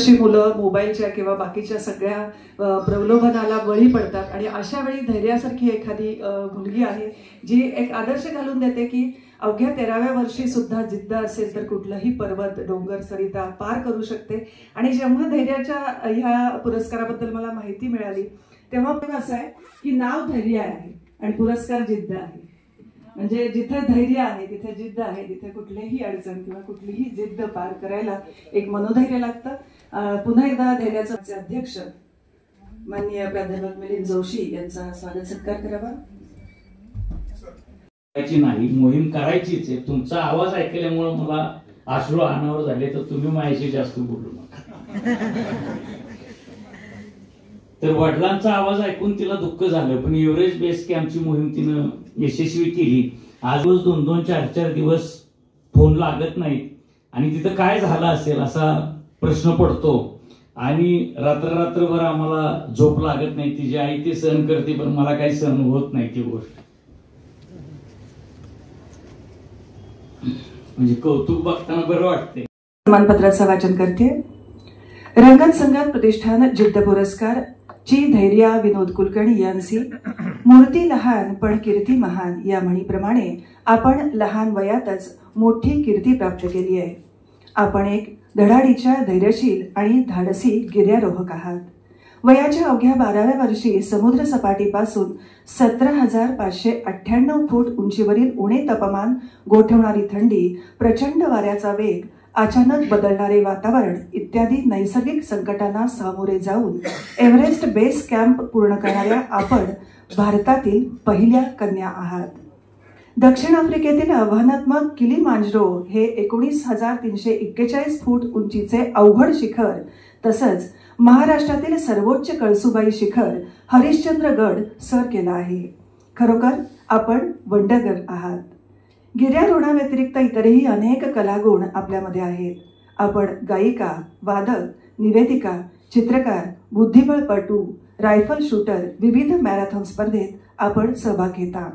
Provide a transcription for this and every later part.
अशी मुलं मोबाईलच्या किंवा बाकीच्या सगळ्या प्रलोभनाला बळी पडतात आणि अशा वेळी धैर्यासारखी एखादी मुलगी आहे जी एक आदर्श घालून देते की अवघ्या 13व्या वर्षी सुद्धा जिद्द असेल तर कुठलंही पर्वत डोंगर सरिता पार करू शकते. आणि जेव्हा धैर्याच्या ह्या पुरस्काराबद्दल मला माहिती मिळाली तेव्हा पण असं आहे की नाव धैर्य आहे आणि पुरस्कार जिद्द आहे. म्हणजे जिथे धैर्य आहे तिथे जिद्द आहे, तिथे कुठलीही अडचण किंवा कुठलीही जिद्द पार करायला एक मनोधैर्य लागतं. पुन्हा एकदा धैर्याचे अध्यक्ष माननीय प्राध्यापक मिलिंद जोशी यांचा स्वागत सत्कार करावा. नाही, मोहीम करायचीच आहे. तुमचा आवाज ऐकल्यामुळे मला अश्रू अनावर झाले, तर तुम्ही माझ्याशी जास्त बोलू नका. तर वडिलांचा आवाज ऐकून तिला दुःख झालं, पण एव्हरेस्ट बेस कॅम्पची मोहीम तिनं यशस्वी केली. आज 2-2, 4-4 दिवस फोन लागत नाहीत आणि तिथं काय झालं असेल असा प्रश्न पडतो. आणि रात्रभर आम्हाला झोप लागत नाही. तिची आई ते सहन करते, पण मला काही सहन होत नाही ती गोष्ट. म्हणजे कौतुक बघताना बरं वाटते. प्रमाणपत्राचं वाचन करते. रंगत संगत प्रतिष्ठान जिद्द पुरस्कार ची धैर्या विनोद कुलकर्णी यांची मूर्ती लहान पण कीर्ती महान या म्हणीप्रमाणे आपण लहान वयातच मोठी कीर्ती प्राप्त केली आहे. आपण एक धडाडीच्या धैर्यशील आणि धाडसी गिर्यारोहक आहात. वयाच्या अवघ्या 12व्या वर्षी समुद्र सपाटीपासून 17,598 फूट उंचीवरील उणे तापमान, गोठवणारी थंडी, प्रचंड वाऱ्याचा वेग, अचानक बदलणारे वातावरण इत्यादी नैसर्गिक संकटांना सामोरे जाऊन एव्हरेस्ट बेस कॅम्प पूर्ण करणाऱ्या आपण भारतातील पहिल्या कन्या आहात. दक्षिण आफ्रिकेतील आव्हानात्मक किलीमांजरो हे 19,341 फूट उंचीचे अवघड शिखर, तसंच महाराष्ट्रातील सर्वोच्च कळसुबाई शिखर हरिश्चंद्रगड सर केला आहे. खरोखर आपण वंडरगर आहात. गिर्यारोहणाव्यतिरिक्त इतरही अनेक कलागुण आपल्यामध्ये आहेत. आपण गायिका, वादक, निवेदिका, चित्रकार, बुद्धिबळपटू, रायफल शूटर, विविध मॅरेथॉन स्पर्धेत आपण सहभाग घेता.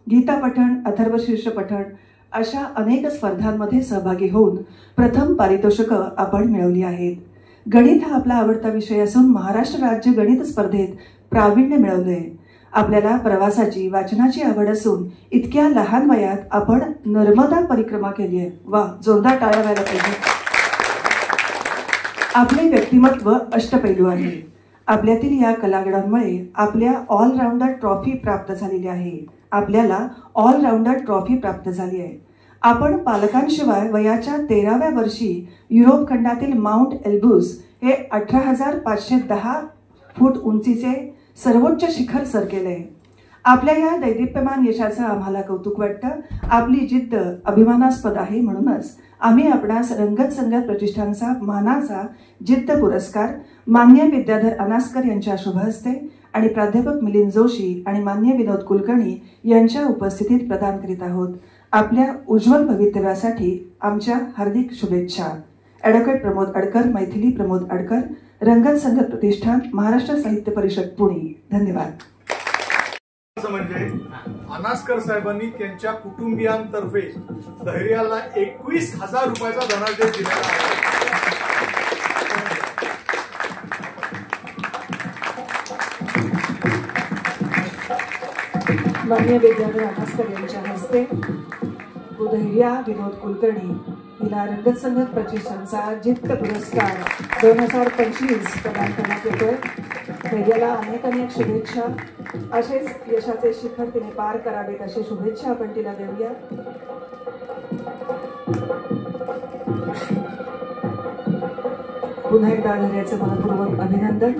गीता पठण, अथर्वशीर्ष पठण अशा अनेक स्पर्धांमध्ये सहभागी होऊन प्रथम पारितोषिकं आपण मिळवली आहेत. गणित हा आपला आवडता विषय असून महाराष्ट्र राज्य गणित स्पर्धेत प्रावीण्य मिळवलंय. आपल्याला प्रवासाची, वाचनाची आवड असून इतक्या लहान वयात आपण नर्मदा परिक्रमा केली आहे. वा, जोरदार टाळ्या व्हायला पाहिजे. आपले व्यक्तिमत्व अष्टपैलू आहे. आपल्यातील या कलागुणांमुळे आपल्या ऑलराऊंडर ट्रॉफी प्राप्त झालेली आहे. आपल्याला ऑलराऊंडर ट्रॉफी प्राप्त झाली आहे. आपण पालकांशिवाय वयाच्या 13व्या वर्षी युरोप खंडातील माउंट एल्ब्रुस हे 18,510 फूट उंचीचे सर्वोच्च शिखर सर केले. आपल्या या दैदिप्यमान यशाचं आम्हाला कौतुक वाटतं. आपली जिद्द अभिमानास्पद आहे. म्हणूनच आम्ही आपणास रंगत संगत प्रतिष्ठानचा मानाचा जिद्द पुरस्कार मान्य विद्याधर अनास्कर यांच्या शुभ हस्ते आणि प्राध्यापक मिलिंद जोशी आणि मान्य विनोद कुलकर्णी यांच्या उपस्थितीत प्रदान करीत आहोत. आपल्या उज्ज्वल भवितव्यासाठी आमच्या हार्दिक शुभेच्छा. ॲडव्होकेट प्रमोद अडकर, मैथिली प्रमोद अडकर, रंगत संगत प्रतिष्ठान, महाराष्ट्र साहित्य परिषद, पुणे. धन्यवाद. म्हणजे अनास्कर साहेबांनी त्यांच्या कुटुंबियांतर्फे धैर्याला 21,000 रुपयाचा धनादेश दिलेला आहे. मान्य विद्याधर अनास्कर यांच्या हस्ते धैर्या विनोद कुलकर्णी हिला रंगत संगत प्रतिष्ठानचा जिद्द पुरस्कार 2025 प्रदान करण्यात येतोय. धैर्याला अनेक शुभेच्छा. असेच यशाचे शिखर तिने पार करावेत अशी शुभेच्छा आपण तिला देऊया. पुन्हा एकदा धैर्याचे मनपूर्वक अभिनंदन.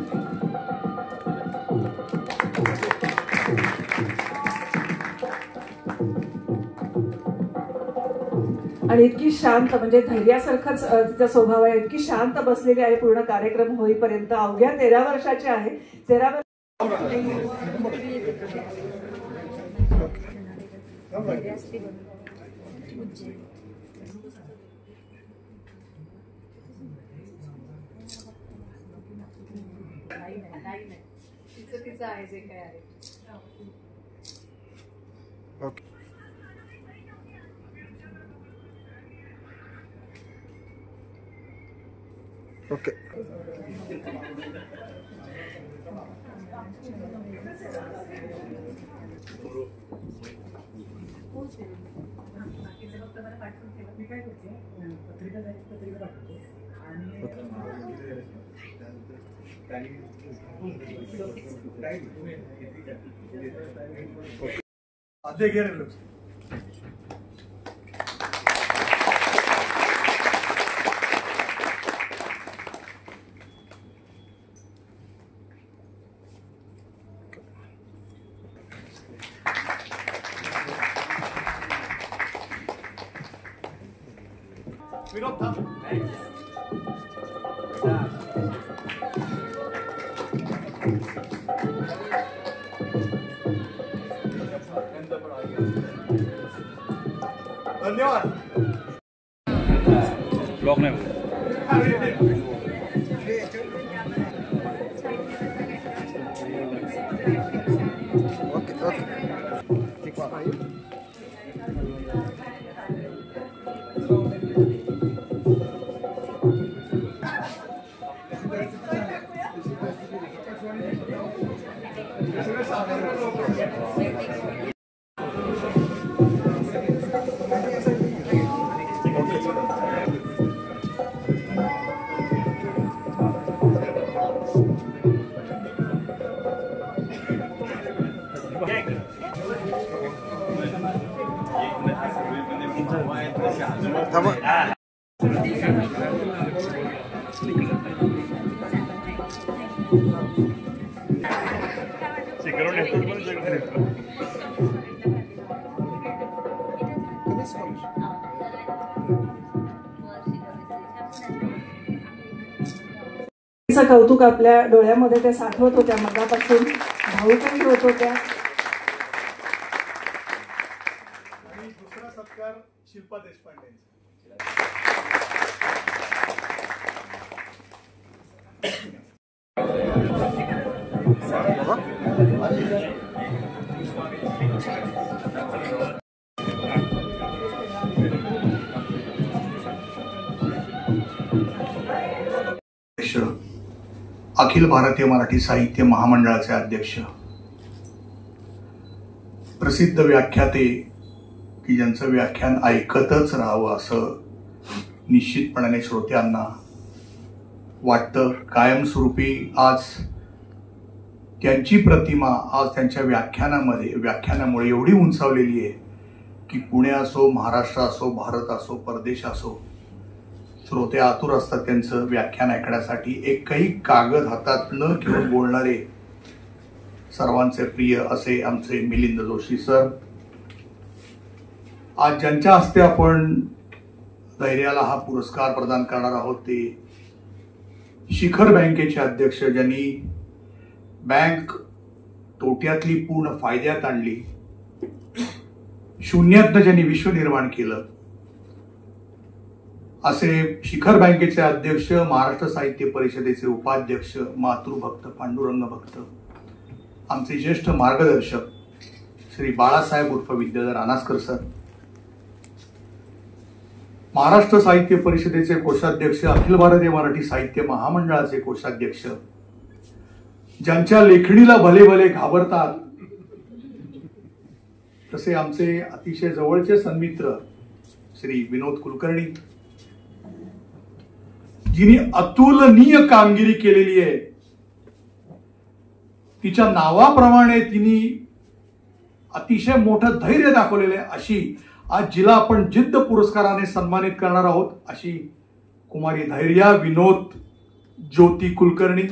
आणि इतकी शांत, म्हणजे धैर्यासारखाच तिचा स्वभाव आहे, इतकी शांत बसलेली आहे पूर्ण कार्यक्रम होईपर्यंत. अवघ्या 13 वर्षाची आहे. 13 तिचं आहे जे काय आहे. ओके. विनोद थांब. धन्यवाद. ब्लॉक नाही ओके ओके. थांबा. कौतुक आपल्या डोळ्यामध्ये त्या साठवत होत्या, मगापासून भाऊकही होत होत्या. आणि दुसरा सत्कार शिल्पा देशपांडे. अखिल भारतीय मराठी साहित्य महामंडळाचे अध्यक्ष, प्रसिद्ध व्याख्याते की ज्यांचं व्याख्यान ऐकतच राहावं असं निश्चितपणाने श्रोत्यांना वाटतं. कायमस्वरूपी आज त्यांची प्रतिमा आज त्यांच्या व्याख्यानामुळे एवढी उंचावलेली आहे की पुणे असो, महाराष्ट्र असो, भारत असो, परदेश असो, श्रोते आतुर असतात त्यांचं व्याख्यान ऐकण्यासाठी. एकही कागद हातात न घेऊन बोलणारे सर्वांचे प्रिय असे आमचे मिलिंद जोशी सर. आज ज्यांच्या हस्ते आपण धैर्याला हा पुरस्कार प्रदान करणार आहोत ते शिखर बँकेचे अध्यक्ष, ज्यांनी बँक तोट्यातली पूर्ण फायद्यात आणली, शून्यातनं ज्यांनी विश्व निर्माण केलं, असे शिखर बँकेचे अध्यक्ष, महाराष्ट्र साहित्य परिषदेचे उपाध्यक्ष, मातृभक्त, पांडुरंग भक्त, आमचे ज्येष्ठ मार्गदर्शक श्री बाळासाहेब उर्फ विद्याधर अनासकर सर, महाराष्ट्र साहित्य परिषदेचे कोषाध्यक्ष, अखिल भारतीय मराठी साहित्य महामंडळाचे कोषाध्यक्ष, ज्यांच्या लेखणीला भले भले घाबरतात तसे आमचे अतिशय जवळचे सन्मित्र श्री विनोद कुलकर्णी, जिने अतुलनीय कामगिरी केलेली आहे. तिच्या नावाप्रमाणे तिने अतिशय मोठं धैर्य दाखवलेलं आहे. अशी आज जिला आपण जिद्द पुरस्काराने सन्मानित करणार आहोत अशी कुमारी धैर्या विनोद ज्योती कुलकर्णी.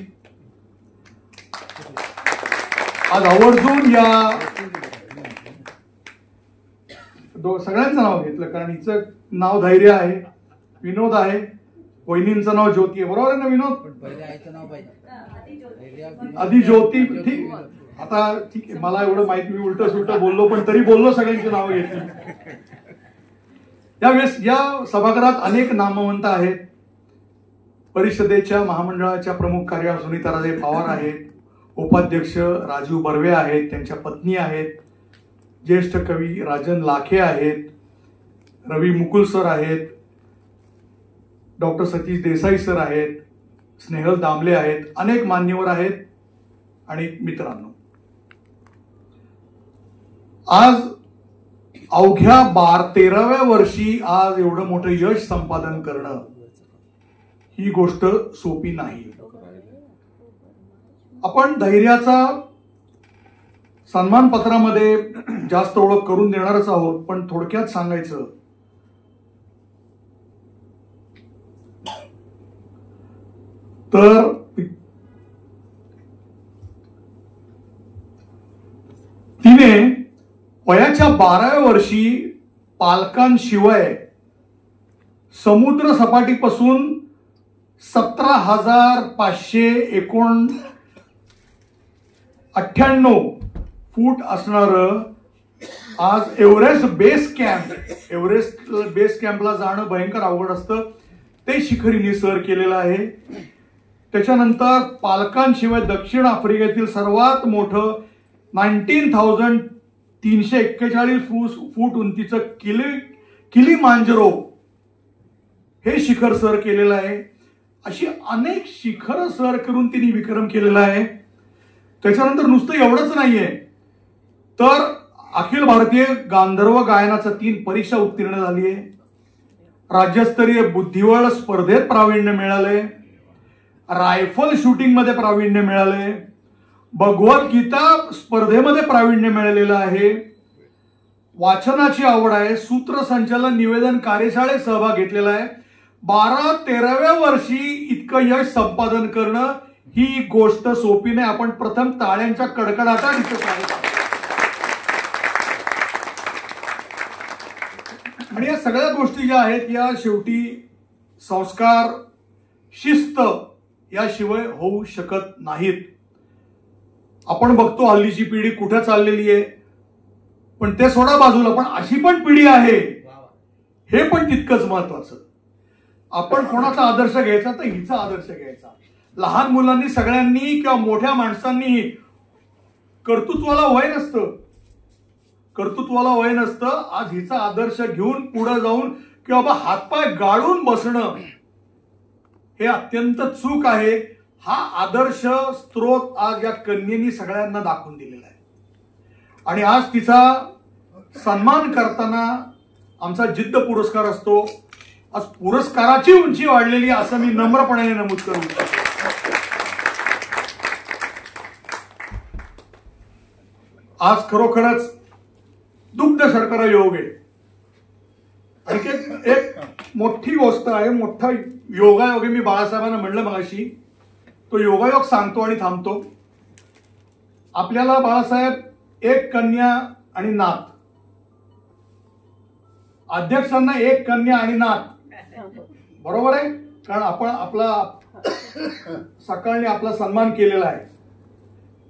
आज आवर्जून या सगळ्यांचं नाव घेतलं कारण हिचं नाव धैर्य आहे, विनोद आहे, वहिनींचं नाव ज्योती आहे. बरोबर आहे ना विनोद? आधी ज्योती. ठीक, आता ठीक आहे, मला एवढं माहिती, मी उलट सुलट बोललो पण तरी बोललो, सगळ्यांची नावं घेतली. यावेळेस या सभागृहात अनेक नामवंत आहेत. परिषदेच्या महामंडळाच्या प्रमुख कार्य सुनीताराजे पवार आहेत, उपाध्यक्ष राजीव बर्वे आहेत, त्यांच्या पत्नी आहेत, ज्येष्ठ कवी राजन लाखे आहेत, रवी मुकुल सर आहेत, डॉक्टर सतीश देसाई सर आहेत, स्नेहल दामले आहेत, अनेक मान्यवर आहेत आणि मित्रांनो, आज अवघ्या 13व्या वर्षी आज एवढं मोठं यश संपादन करणं ही गोष्ट सोपी नाही. आपण धैर्याचा सन्मानपत्रामध्ये जास्त ओळख करून देणारच आहोत, पण थोडक्यात सांगायचं तर तिने वयाच्या 12व्या वर्षी पालकांशिवाय समुद्र सपाटीपासून 17,598 फूट असणारं आज एव्हरेस्ट बेस कॅम्पला जाणं भयंकर अवघड असतं, ते शिखरीने सर केलेलं आहे. त्याच्यानंतर पालकांशिवाय दक्षिण आफ्रिकेतील सर्वात मोठं 19,341 फूट उंचीचं किलीमांजरो हे शिखर सर केलेलं आहे. अशी अनेक शिखर सर करून तिने विक्रम केलेला आहे. त्याच्यानंतर नुसतं एवढंच नाहीये, तर अखिल भारतीय गांधर्व गायनाचा 3 परीक्षा उत्तीर्ण झाली आहे. राज्यस्तरीय बुद्धिबळ स्पर्धेत प्रावीण्य मिळाले, रायफल शूटिंग मध्ये प्रावीण्य मिळाले, भगवद्गीता स्पर्धेमध्ये प्रावीण्य मिळालेलं आहे. वाचनाची आवड आहे, सूत्रसंचालन निवेदन कार्यशाळेत सहभाग घेतलेला आहे. 12-13व्या वर्षी इतकं यश संपादन करणं ही गोष्ट सोपी नाही. आपण प्रथम टाळ्यांच्या कडकडाटात इथं पाहिजे. आणि या सगळ्या गोष्टी ज्या आहेत या शेवटी संस्कार, शिस्त याशिवाय होऊ शकत नाहीत. आपण बघतो हल्लीची पिढी कुठे चाललेली आहे, पण ते सोडा बाजूला, पण अशी पण पिढी आहे हे पण तितकंच महत्वाचं. आपण कोणाचा आदर्श घ्यायचा तर हिचा आदर्श घ्यायचा. लहान मुलांनी सगळ्यांनी किंवा मोठ्या माणसांनी कर्तृत्वाला वय नसतं. आज हिचा आदर्श घेऊन पुढे जाऊन किंवा बाबा हातपाय गाळून बसणं हे अत्यंत चूक आहे. हा आदर्श स्त्रोत आज या कन्येनी सगळ्यांना दाखवून दिलेला आहे. आणि आज तिचा सन्मान करताना आमचा जिद्द पुरस्कार असतो. आज पुरस्काराची उंची वाढलेली असं मी नम्रपणाने नमूद करू इच्छितो. आज खरोखरच दुग्ध शर्करा योग आहे. आणि एक मोठी गोष्ट आहे, मोठा योगायोग आहे. मी बाळासाहेबांना म्हणलं मगाशी, तो योगायोग सांगतो आणि थांबतो. आपल्याला बाळासाहेब एक कन्या आणि नात, अध्यक्षांना एक कन्या आणि नात, बरोबर आहे, कारण आपण आपला सकाळने आपला सन्मान केलेला आहे.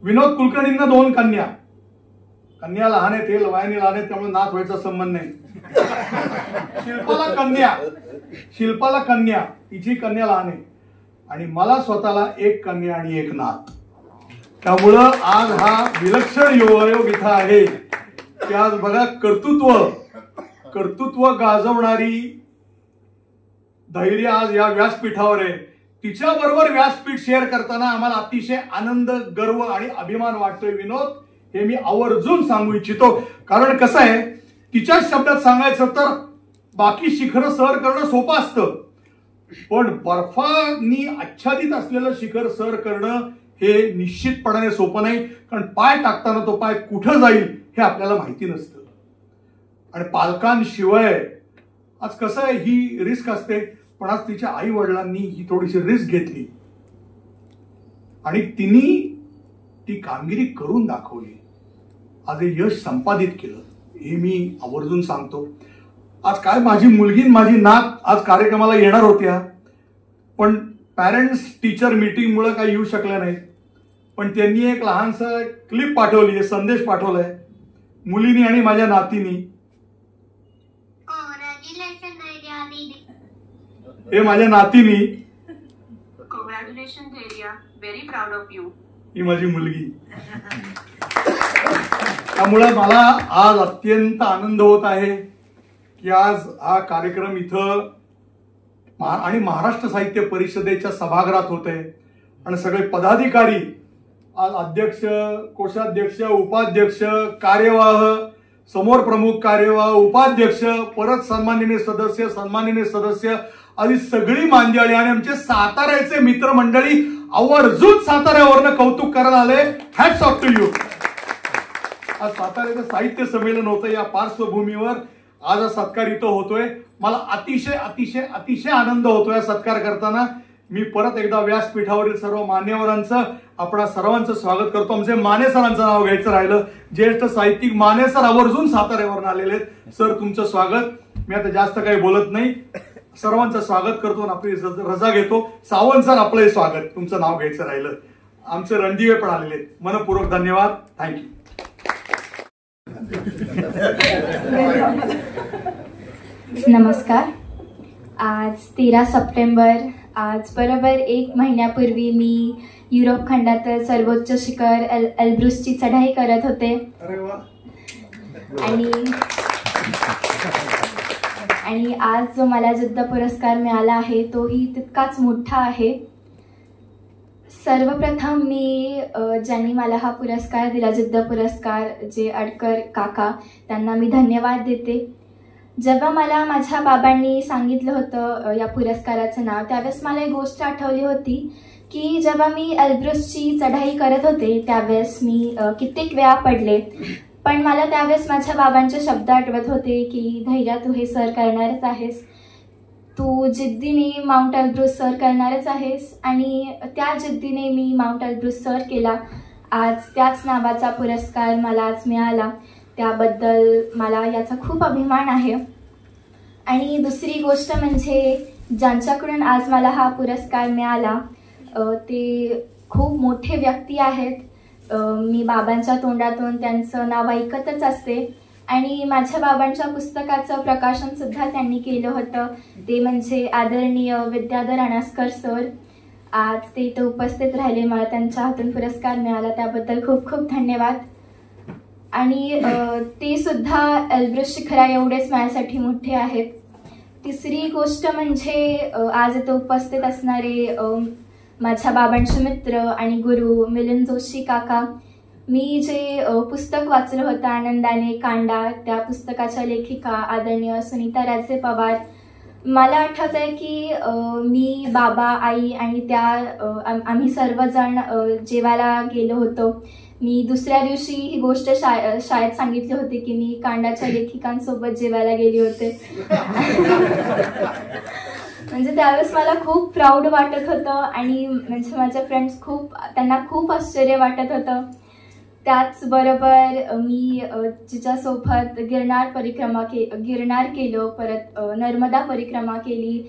विनोद कुलकर्णींना 2 कन्या लहान आहेत, हे वयाने लहान आहेत, त्यामुळे नात व्हायचा संबंध नाही. शिल्पाला कन्या, तिची कन्या लहान आहे, आणि मला स्वतःला एक कन्या आणि एक नात. त्यामुळं आज हा विलक्षण योगायोग इथं आहे की आज बघा कर्तृत्व गाजवणारी धैर्य आज या व्यासपीठावर आहे. तिच्या बरोबर व्यासपीठ शेअर करताना आम्हाला अतिशय आनंद, गर्व आणि अभिमान वाटतोय. विनोद, हे मी आवर्जून सांगू इच्छितो, कारण कसं आहे, तिच्या शब्दात सांगायचं तर बाकी शिखर सर करणं सोपं असतं, पण बर्फानी आच्छादित असलेलं शिखर सर करणं हे निश्चितपणाने सोपं नाही. कारण पाय टाकताना तो पाय कुठं जाईल हे आपल्याला माहिती नसतं. आणि पालकांशिवाय आज कसं आहे, ही रिस्क असते, पण आज तिच्या आई वडिलांनी ही थोडीशी रिस्क घेतली आणि तिने ती कामगिरी करून दाखवली. आज हे यश संपादित केलं, हे मी आवर्जून सांगतो. आज काय माझी मुलगी माझी नात आज कार्यक्रमाला येणार होत्या, पण पॅरेंट्स टीचर मीटिंगमुळे काही येऊ शकल्या नाहीत. पण त्यांनी एक लहानसा क्लिप पाठवली, संदेश पाठवलाय मुलीनी आणि माझ्या नातीनी. हे माझ्या नातीनी, congratulation Dhairya, very proud of you. ही माझी मुलगी. त्यामुळे मला आज अत्यंत आनंद होत आहे की आज हा कार्यक्रम इथं आणि महाराष्ट्र साहित्य परिषदेच्या सभागृहात होते आणि सगळे पदाधिकारी, अध्यक्ष, कोषाध्यक्ष, उपाध्यक्ष, कार्यवाह, समोर प्रमुख कार्यवाह, उपाध्यक्ष, परत सन्माननीय सदस्य आदी सगळी मंडळी आणि आमचे साताऱ्याचे मित्रमंडळी आवर्जून साताऱ्यावरनं कौतुक करायला आले. Hats off to you. आज साताऱ्याचं साहित्य संमेलन होतं. या पार्श्वभूमीवर आज हा सत्कार इथं होतोय. मला अतिशय अतिशय अतिशय आनंद होतोय या सत्कार करताना. मी परत एकदा व्यासपीठावरील सर्व मान्यवरांचं, आपणा सर्वांचं स्वागत करतो. आमचे माने सरांचं नाव घ्यायचं राहिलं. ज्येष्ठ साहित्यिक माने सर आवर्जून साताऱ्यावरून आलेले आहेत. सर, तुमचं स्वागत. मी आता जास्त काही बोलत नाही, सर्वांचं स्वागत करतो आणि आपली रजा घेतो. सावंत सर, आपलंही स्वागत. तुमचं नाव घ्यायचं राहिलं. आमचे रणदिवे पण आलेले आहेत. मनपूर्वक धन्यवाद. थँक्यू. नमस्कार. आज 13 सप्टेंबर, आज बरोबर 1 महिन्यापूर्वी मी युरोप खंडातील सर्वोच्च शिखर एल्ब्रुसची चढाई करत होते. आणि आज जो मला युद्ध पुरस्कार मिळाला आहे तोही तितकाच मोठा आहे. सर्वप्रथम मी ज्यांनी मला हा पुरस्कार दिला, युद्ध पुरस्कार, जे अडकर काका, त्यांना मी धन्यवाद देते. जेव्हा मला माझ्या बाबांनी सांगितलं होतं या पुरस्काराचं नाव, त्यावेळेस मला एक गोष्ट आठवली होती की जेव्हा मी एल्ब्रुसची चढाई करत होते त्यावेळेस मी कित्येक वेळा पडले, पण मला त्यावेळेस माझ्या बाबांचे शब्द आठवत होते की धैर्या, तू हे सर करणारच आहेस, तू जिद्दीने माउंट एल्ब्रुस सर करणारच आहेस. आणि त्या जिद्दीने मी माउंट एल्ब्रुस सर केला. आज त्याच नावाचा पुरस्कार मला आज मिळाला. त्याबद्दल मला याचा खूप अभिमान आहे. आणि दुसरी गोष्ट म्हणजे ज्यांच्याकडून आज मला हा पुरस्कार मिळाला ते खूप मोठे व्यक्ती आहेत. मी बाबांच्या तोंडातून त्यांचं नाव ऐकतच असते. आणि माझ्या बाबांच्या पुस्तकाचं प्रकाशनसुद्धा त्यांनी केलं होतं, ते म्हणजे आदरणीय विद्याधर अनास्कर सर. आज ते इथं उपस्थित राहिले. मला त्यांच्या हातून पुरस्कार मिळाला, त्याबद्दल खूप खूप धन्यवाद. आणि ते सुद्धा एल्ब्रुस शिखरा एवढेच माझ्यासाठी मोठे आहेत. तिसरी गोष्ट म्हणजे आज इथं उपस्थित असणारे माझ्या बाबांचे मित्र आणि गुरु मिलिंद जोशी काका. मी जे पुस्तक वाचलं होतं आनंदाने कांडा, त्या पुस्तकाच्या लेखिका आदरणीय सुनीता राजे पवार. मला आठवत आहे की मी, बाबा, आई आणि आम्ही सर्वजण जेवायला गेलो होतो. मी दुसऱ्या दिवशी ही गोष्ट शाळेत सांगितली होती की मी कांडाच्या लेखिकांसोबत जेवायला गेले होते. म्हणजे त्यावेळेस मला खूप प्राऊड वाटत होतं आणि म्हणजे माझ्या फ्रेंड्स त्यांना खूप आश्चर्य वाटत होतं. त्याचबरोबर मी जिच्यासोबत गिरनार केलं, परत नर्मदा परिक्रमा केली.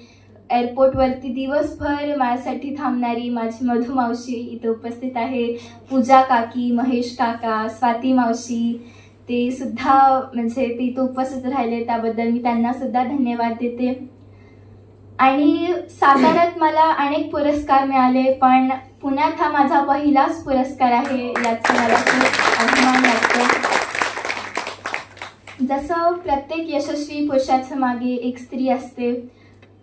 एअरपोर्टवरती दिवसभर माझ्यासाठी थांबणारी माझी मधु मावशी इथं उपस्थित आहे, पूजा काकी, महेश काका, स्वाती मावशी, ते सुद्धा म्हणजे ते इथं उपस्थित राहिले. त्याबद्दल मी त्यांना सुद्धा धन्यवाद देते. आणि साताऱ्यात मला अनेक पुरस्कार मिळाले, पण पुण्यात हा माझा पहिलाच पुरस्कार आहे, याचा मला खूप अभिमान वाटतो. जसं प्रत्येक यशस्वी पुरुषाच्या मागे एक स्त्री असते,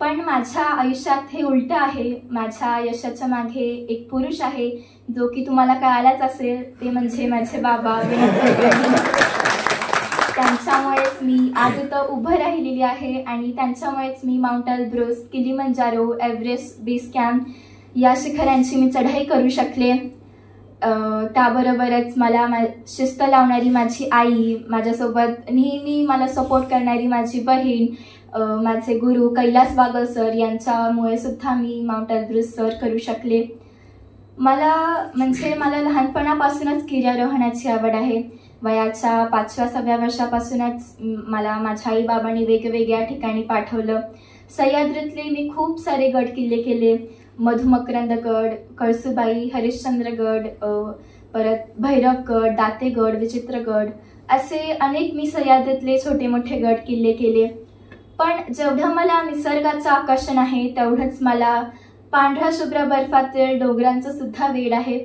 पण माझ्या आयुष्यात हे उलट आहे. माझ्या यशाच्या मागे एक पुरुष आहे, जो की तुम्हाला कळालाच असेल, ते म्हणजे माझे बाबा. त्यांच्यामुळेच मी आज इथं उभं राहिलेली आहे आणि त्यांच्यामुळेच मी Mount Elbrus, Kilimanjaro, Everest base camp या शिखरांची मी चढाई करू शकले. त्याबरोबरच मला शिस्त लावणारी माझी आई, माझ्यासोबत नेहमी मला सपोर्ट करणारी माझी बहीण, माझे गुरु कैलास बागल सर, यांच्यामुळे सुद्धा मी माउंट एल्ब्रुस सर करू शकले. मला लहानपणापासूनच गिर्यारोहणाची आवड आहे. वयाच्या 5व्या-6व्या वर्षापासूनच मला माझ्या आई बाबांनी वेगवेगळ्या ठिकाणी पाठवलं. सह्याद्रीतले मी खूप सारे गड किल्ले केले. मधुमकरंदगड, कळसुबाई, हरिश्चंद्रगड, परत भैरवगड, दातेगड, विचित्रगड, असे अनेक मी सह्याद्रीतले छोटे मोठे गड किल्ले केले. पण जेवढं मला निसर्गाचं आकर्षण आहे तेवढंच मला पांढऱ्या शुभ्र बर्फातील डोंगरांचं सुद्धा वेड आहे.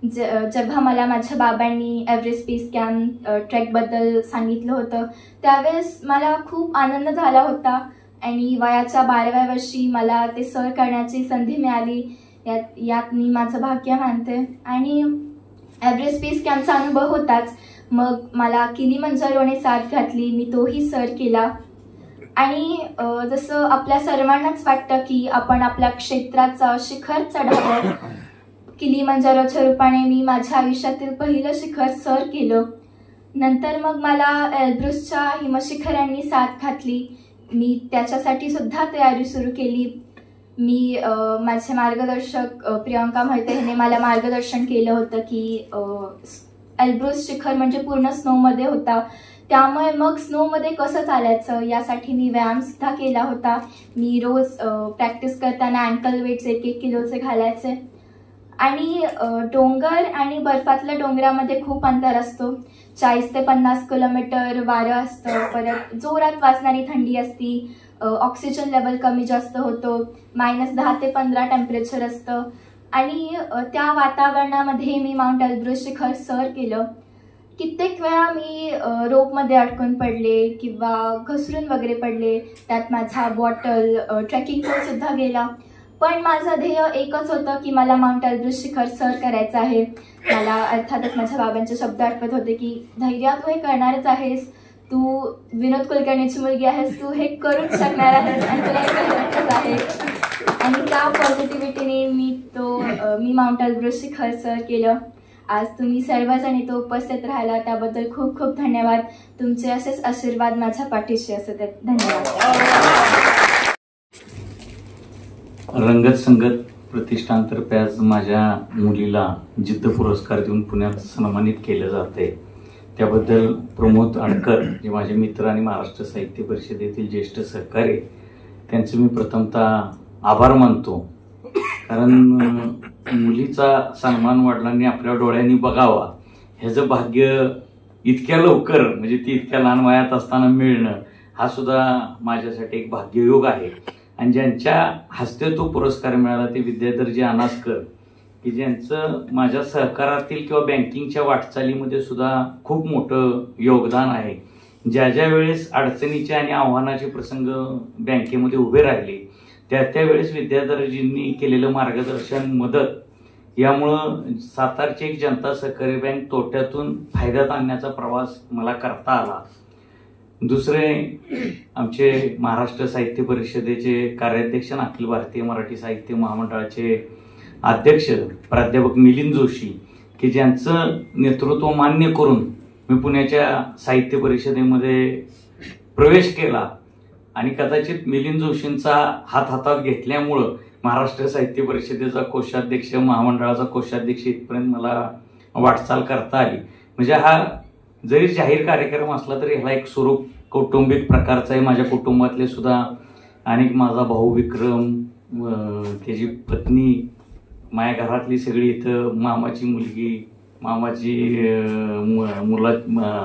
जेव्हा मला माझ्या बाबांनी एव्हरेस्ट बेस कॅम्प ट्रेकबद्दल सांगितलं होतं त्यावेळेस मला खूप आनंद झाला होता. आणि वयाच्या 12व्या वर्षी मला ते सर करण्याची संधी मिळाली. यात मी माझं भाग्य मानते. आणि एव्हरेस्ट बेस कॅम्पचा अनुभव होताच, मग मला किलीमंजारोने साथ घातली, मी तोही सर केला. आणि जसं आपल्या सर्वांनाच वाटतं की आपण आपल्या क्षेत्राचं शिखर चढावं, किलीमंजारोच्या रूपाने मी माझ्या आयुष्यातील पहिलं शिखर सर केलं. नंतर मग मला एल्ब्रुसच्या हिमशिखरांनी साथ घातली, मी त्याच्यासाठी सुद्धा तयारी सुरू केली. मी माझे मार्गदर्शक प्रियंका मोहिते यांनी मला मार्गदर्शन केलं होतं की एल्ब्रुस शिखर म्हणजे पूर्ण स्नोमध्ये होता, त्यामुळे मग स्नोमध्ये कसं चालायचं यासाठी मी व्यायामसुद्धा केला होता. मी रोज प्रॅक्टिस करताना अँकल वेट्स 1-1 किलोचे घालायचे. आणि डोंगर आणि बर्फातल्या डोंगरामध्ये खूप अंतर असतो. 40 ते 50 किलोमीटर वारं असतं, परत जोरात वाजणारी थंडी असती, ऑक्सिजन लेवल कमी जास्त होतो, -10 ते 15 टेम्परेचर असतं. आणि त्या वातावरणामध्ये मी माउंट एल्ब्रुस शिखर सर केलं. कित्येक वेळा मी रोपमध्ये अडकून पडले किंवा घसरून वगैरे पडले, त्यात माझा बॉटल ट्रेकिंग सुद्धा गेला. पण माझं ध्येय एकच होतं की मला माउंट एल्ब्रुस शिखर सर करायचं आहे. मला अर्थातच माझ्या बाबांचे शब्द आठवत होते की धैर्या, तू हे करणारच आहेस, तू विनोद कुलकर्णीची मुलगी आहेस, तू हे करूच शकणार आहेस आणि तुला हे करायचंच आहे. आणि त्या पॉझिटिव्हिटीने मी माउंट एल्ब्रुस शिखर सर केलं. आज तुम्ही सर्वजण इथं उपस्थित राहिला त्याबद्दल खूप खूप धन्यवाद. तुमचे असेच आशीर्वाद माझ्या पाठीशी असत आहेत. धन्यवाद. रंगत संगत प्रतिष्ठानतर्फे आज माझ्या मुलीला जिद्द पुरस्कार देऊन पुण्यात सन्मानित केलं जाते. त्याबद्दल प्रमोद अडकर जे माझे मित्र आणि महाराष्ट्र साहित्य परिषदेतील ज्येष्ठ सहकारी, त्यांचे मी प्रथमतः आभार मानतो. कारण मुलीचा सन्मान वडिलांनी आपल्या डोळ्यांनी बघावा ह्याचं भाग्य इतक्या लवकर म्हणजे ती इतक्या लहान वयात असताना मिळणं हा सुद्धा माझ्यासाठी एक भाग्ययोग आहे. आणि ज्यांच्या हस्ते तो पुरस्कार मिळाला ते विद्याधरजी अनासकर, की ज्यांचं माझ्या सहकारातील किंवा बँकिंगच्या वाटचालीमध्ये सुद्धा खूप मोठं योगदान आहे. ज्या ज्या वेळेस अडचणीचे आणि आव्हानाचे प्रसंग बँकेमध्ये उभे राहिले त्यावेळेस विद्याधरजींनी केलेलं मार्गदर्शन, मदत यामुळं सातारची एक जनता सहकारी बँक तोट्यातून फायद्यात आणण्याचा प्रवास मला करता आला. दुसरे आमचे महाराष्ट्र साहित्य परिषदेचे कार्याध्यक्ष आणि अखिल भारतीय मराठी साहित्य महामंडळाचे अध्यक्ष प्राध्यापक मिलिंद जोशी, की ज्यांचं नेतृत्व मान्य करून मी पुण्याच्या साहित्य परिषदेमध्ये प्रवेश केला. आणि कदाचित मिलिंद जोशींचा हात हातात घेतल्यामुळं महाराष्ट्र साहित्य परिषदेचा कोषाध्यक्ष, महामंडळाचा कोषाध्यक्ष इथपर्यंत मला वाटचाल करता आली. म्हणजे हा जरी जाहीर कार्यक्रम असला तरी ह्याला एक स्वरूप कौटुंबिक प्रकारचा आहे. माझ्या कुटुंबातले सुद्धा अनेक, माझा भाऊ विक्रम, त्याची पत्नी, माझ्या घरातली सगळी इथं, मामाची मुलगी, मामाची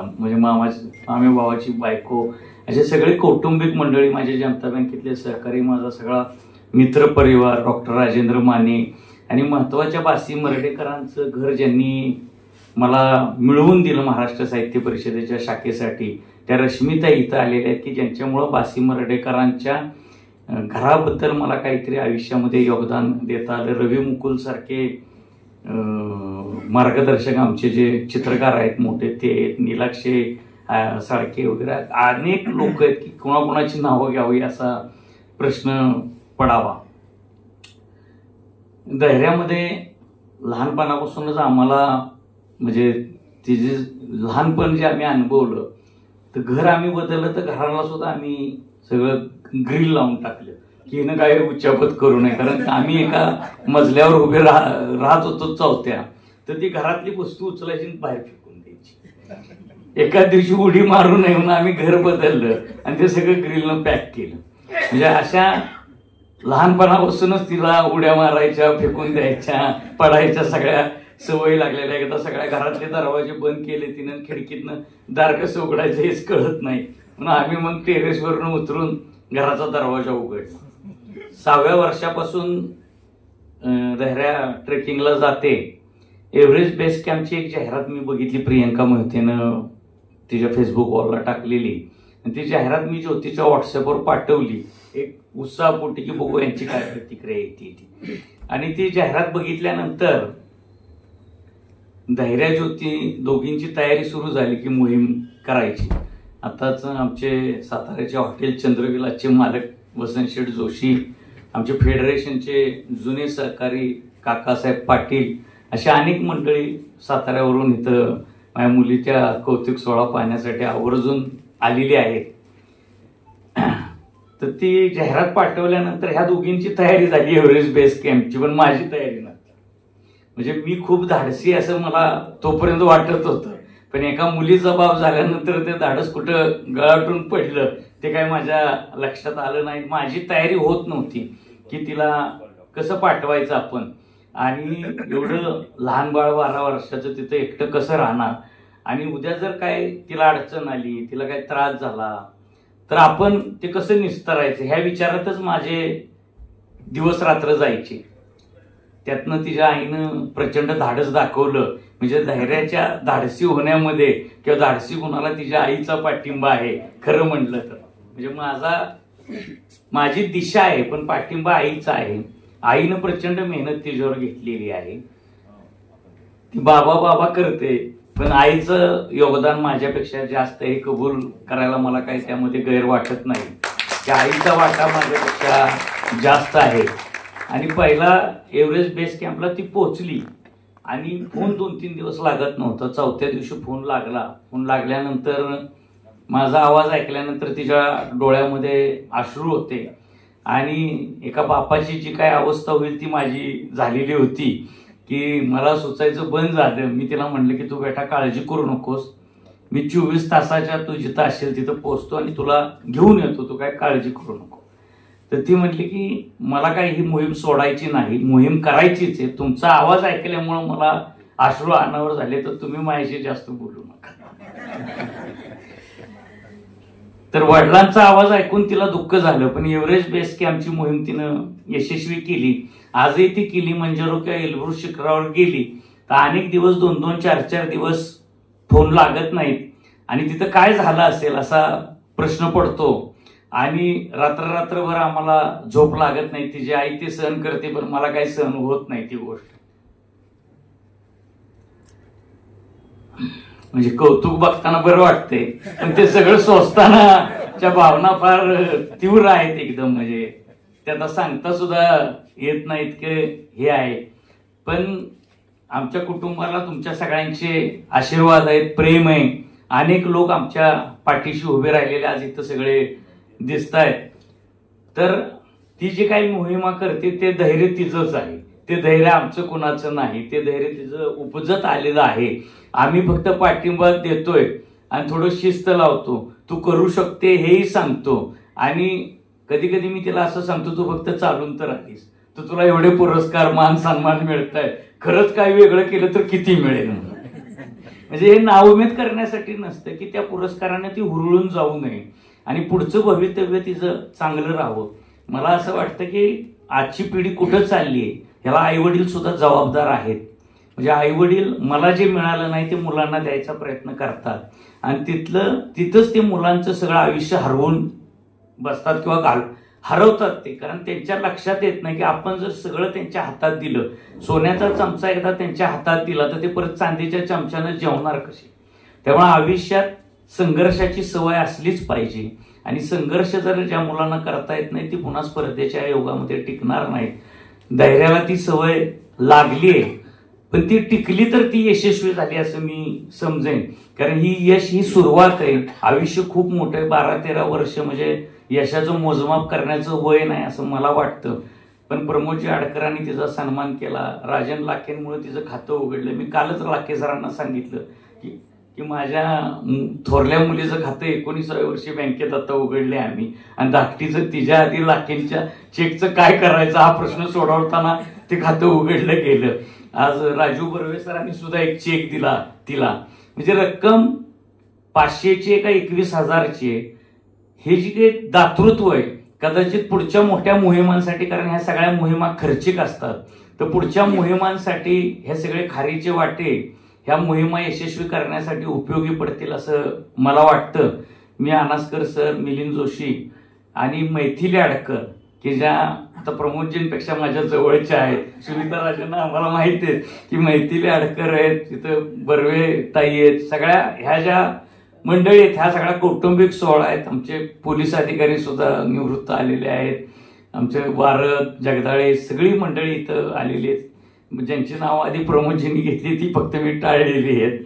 म्हणजे मामे भावाची बायको, असे सगळे कौटुंबिक मंडळी, माझ्या जनता बँकेतले सहकारी, माझा सगळा मित्रपरिवार, डॉक्टर राजेंद्र माने आणि महत्त्वाच्या बासी मर्ढेकरांचं घर ज्यांनी मला मिळवून दिलं महाराष्ट्र साहित्य परिषदेच्या शाखेसाठी, त्या रश्मिताई इथं आलेल्या आहेत, की ज्यांच्यामुळं बासी मर्ढेकरांच्या घराबद्दल मला काहीतरी आयुष्यामध्ये योगदान देता आलं. रवी मुकुल सारखे मार्गदर्शक आमचे जे चित्रकार आहेत मोठे, ते नीलाक्षे साळके वगैरे अनेक लोक आहेत की कोणाकोणाची नावं घ्यावी असा प्रश्न पडावा. धैर्यामध्ये लहानपणापासूनच आम्हाला म्हणजे तिचे लहानपण जे आम्ही अनुभवलं, तर घर आम्ही बदललं तर घराला सुद्धा आम्ही सगळं ग्रिल लावून टाकलं की हिनं काय उच्चापत करू नये. कारण आम्ही एका मजल्यावर उभे राहत होतो चौथ्या, तर ती घरातली वस्तू उचलायची बाहेर फेकून द्यायची. एका दिवशी उडी मारू नये म्हणून आम्ही घर बदललं आणि ते सगळं ग्रिलनं पॅक केलं. म्हणजे अशा लहानपणापासूनच तिला उड्या मारायच्या, फेकून द्यायच्या, पडायच्या सगळ्या सवयी लागलेल्या. एकदा सगळ्या घरातले दरवाजे बंद केले तिनं, खिडकीतनं दार कसं उघडायचं हेच कळत नाही म्हणून आम्ही मग टेरेसवरून उतरून घराचा दरवाजा उघडला. 6व्या वर्षापासून धैर्या ट्रेकिंगला जाते. एव्हरेस्ट बेस कॅम्पची एक जाहिरात मी बघितली, प्रियंका मोहितेनं तिच्या फेसबुक वॉलला टाकलेली. आणि ती जाहिरात मी ज्योतीच्या व्हॉट्सअपवर पाठवली एक उत्साहपोटी की बघू यांची काय प्रतिक्रिया येते ती. आणि ती जाहिरात बघितल्यानंतर धैर्या ज्योती दोघींची तयारी सुरू झाली की मोहीम करायची. आताच आमचे साताऱ्याचे हॉटेल चंद्रविलासचे मालक वसंत शेठ जोशी, आमचे फेडरेशनचे जुने सहकारी काकासाहेब पाटील, अशा अनेक मंडळी साताऱ्यावरून इथं माझ्या मुलीच्या कौतुक सोहळा पाहण्यासाठी आवर्जून आलेली आहेत. तर ती जाहिरात पाठवल्यानंतर ह्या दोघींची तयारी झाली एव्हरेस्ट बेस कॅम्पची, पण माझी तयारी नव्हती. म्हणजे मी खूप धाडसी असं मला तोपर्यंत वाटत होतं, पण एका मुलीचा बाप झाल्यानंतर ते धाडस कुठं गळाटून पडलं ते काय माझ्या लक्षात आलं नाही. माझी तयारी होत नव्हती की तिला कसं पाठवायचं आपण, आणि एवढं लहान बाळ 12 वर्षाचं तिथं एकटं कसं राहणार, आणि उद्या जर काय तिला अडचण आली, तिला काय त्रास झाला तर आपण ते कसं निस्तरायचं ह्या विचारातच माझे दिवस रात्र जायचे. त्यातनं तिच्या आईनं प्रचंड धाडस दाखवलं. म्हणजे धैर्याच्या धाडसी होण्यामध्ये किंवा धाडसी गुणाला तिच्या आईचा पाठिंबा आहे खरं म्हटलं तर. म्हणजे माझी दिशा आहे पण पाठिंबा आईचा आहे. आईनं प्रचंड मेहनत तिच्यावर घेतलेली आहे. ती बाबा बाबा करते, पण आईचं योगदान माझ्यापेक्षा जास्त हे कबूल करायला मला काही त्यामध्ये गैर वाटत नाही. त्या आईचा वाटा माझ्यापेक्षा जास्त आहे. आणि पहिला एव्हरेस्ट बेस कॅम्पला ती पोहोचली आणि फोन 2-3 दिवस लागत नव्हता. 4थ्या दिवशी फोन लागला. फोन लागल्यानंतर माझा आवाज ऐकल्यानंतर तिच्या डोळ्यामध्ये अश्रू होते आणि एका बापाची जी काय अवस्था होईल ती माझी झालेली होती की मला सुचायचं बंद झालं. मी तिला म्हणलं की तू बेटा काळजी करू नकोस, मी 24 तासाच्या तू जिथं असेल तिथं पोहोचतो आणि तुला घेऊन येतो, तू काय काळजी करू नको. तर ती म्हटली की मला काही ही मोहीम सोडायची नाही, मोहीम करायचीच आहे. तुमचा आवाज ऐकल्यामुळं मला अश्रू अनावर झाले, तर तुम्ही माझ्याशी जास्त बोलू नका. तर वडिलांचा आवाज ऐकून तिला दुःख झालं, पण एव्हरेस्ट बेस कॅम्पची मोहीम तिनं यशस्वी केली. आजही ती किली मंजारो किंवा एल्ब्रुस शिखरावर गेली तर अनेक दिवस 2-2, 4-4 दिवस फोन लागत नाहीत आणि तिथं काय झालं असेल असा प्रश्न पडतो आणि रात्रभर आम्हाला झोप लागत नाही. तिची आई ते सहन करते पण मला काही सहन होत नाही ती गोष्ट. म्हणजे कौतुक बघताना बरं वाटते पण ते सगळं सोसतानाच्या भावना फार तीव्र आहेत एकदम. म्हणजे ते आता सांगता सुद्धा येत नाहीत की हे आहे. पण आमच्या कुटुंबाला तुमच्या सगळ्यांचे आशीर्वाद आहेत, प्रेम आहे. अनेक लोक आमच्या पाठीशी उभे राहिलेले आज इथं सगळे दिसत आहेत. तर ती जी काही मोहिमा करते ते धैर्य तिचंच आहे. ते धैर्य आमचं कुणाचं नाही, ते धैर्य तिचं उपजत आलेलं आहे. आम्ही फक्त पाठिंबा देतोय आणि थोडं शिस्त लावतो. तू करू शकते हेही सांगतो आणि कधी कधी मी तिला असं सांगतो तू फक्त चालून तर आलीस, तर तुला एवढे पुरस्कार मान सन्मान मिळत आहे, खरंच काय वेगळं केलं तर किती मिळेल. म्हणजे हे नाउमेद करण्यासाठी नसतं की त्या पुरस्काराने ती हुरळून जाऊ नये आणि पुढचं भवितव्य तिचं चांगलं राहावं. मला असं वाटतं की आजची पिढी कुठं चालली आहे ह्याला आईवडील सुद्धा जबाबदार आहेत. म्हणजे आईवडील मला जे मिळालं नाही ते मुलांना द्यायचा प्रयत्न करतात आणि तिथंच ते मुलांचं सगळं आयुष्य हरवून बसतात किंवा हरवतात ते. कारण त्यांच्या लक्षात येत नाही की आपण जर सगळं त्यांच्या हातात दिलं, सोन्याचा चमचा एकदा त्यांच्या हातात दिला तर ते परत चांदीच्या चमच्यानं जेवणार कसे. त्यामुळे आयुष्यात संघर्षाची सवय असलीच पाहिजे आणि संघर्ष जर ज्या मुलांना करता येत नाही ती पुन्हा स्पर्धेच्या योगामध्ये टिकणार नाहीत. धैर्याला ती सवय लागली आहे पण ती टिकली तर ती यशस्वी झाली असं मी समजेन. कारण ही सुरुवात आहे. आयुष्य खूप मोठं आहे. 12-13 वर्ष म्हणजे यशाचं मोजमाप करण्याचं वय नाही असं मला वाटतं. पण प्रमोदजी आडकरांनी तिचा सन्मान केला. राजन लाखेंमुळे तिचं खातं उघडलं. मी कालच लाखे सरांना सांगितलं की माझ्या थोरल्या मुलीचं खातं 19व्या वर्षी बँकेत आता उघडले आम्ही आणि धाकटीचं तिच्या आधी लाखेंच्या चेकचं काय करायचं हा प्रश्न सोडवताना ते खातं उघडलं गेलं. आज राजू बर्वे सरांनी सुद्धा एक चेक दिला तिला. म्हणजे रक्कम 500ची का 21,000ची आहे. हे जी काही दातृत्व आहे कदाचित पुढच्या मोठ्या मोहिमांसाठी, कारण ह्या सगळ्या मोहिमा खर्चिक असतात, तर पुढच्या मोहिमांसाठी हे सगळे खारीचे वाटे ह्या मोहिमा यशस्वी करण्यासाठी उपयोगी पडतील असं मला वाटतं. मी अनासकर सर, मिलिंद जोशी आणि मैथिली अडकर की ज्या आता प्रमोदजींपेक्षा माझ्या जवळच्या आहेत. सुनीता राजेंना आम्हाला माहिती आहे की मैथिली अडकर आहेत, तिथं बर्वे ताई आहेत, सगळ्या ह्या ज्या मंडळी आहेत ह्या सगळ्या कौटुंबिक सोहळा आहेत. आमचे पोलीस अधिकारी सुद्धा निवृत्त आलेले आहेत, आमचे वारद जगदाळे सगळी मंडळी इथं आलेली आहेत. ज्यांची नावं आधी प्रमोदजींनी घेतली ती फक्त मी टाळलेली आहेत.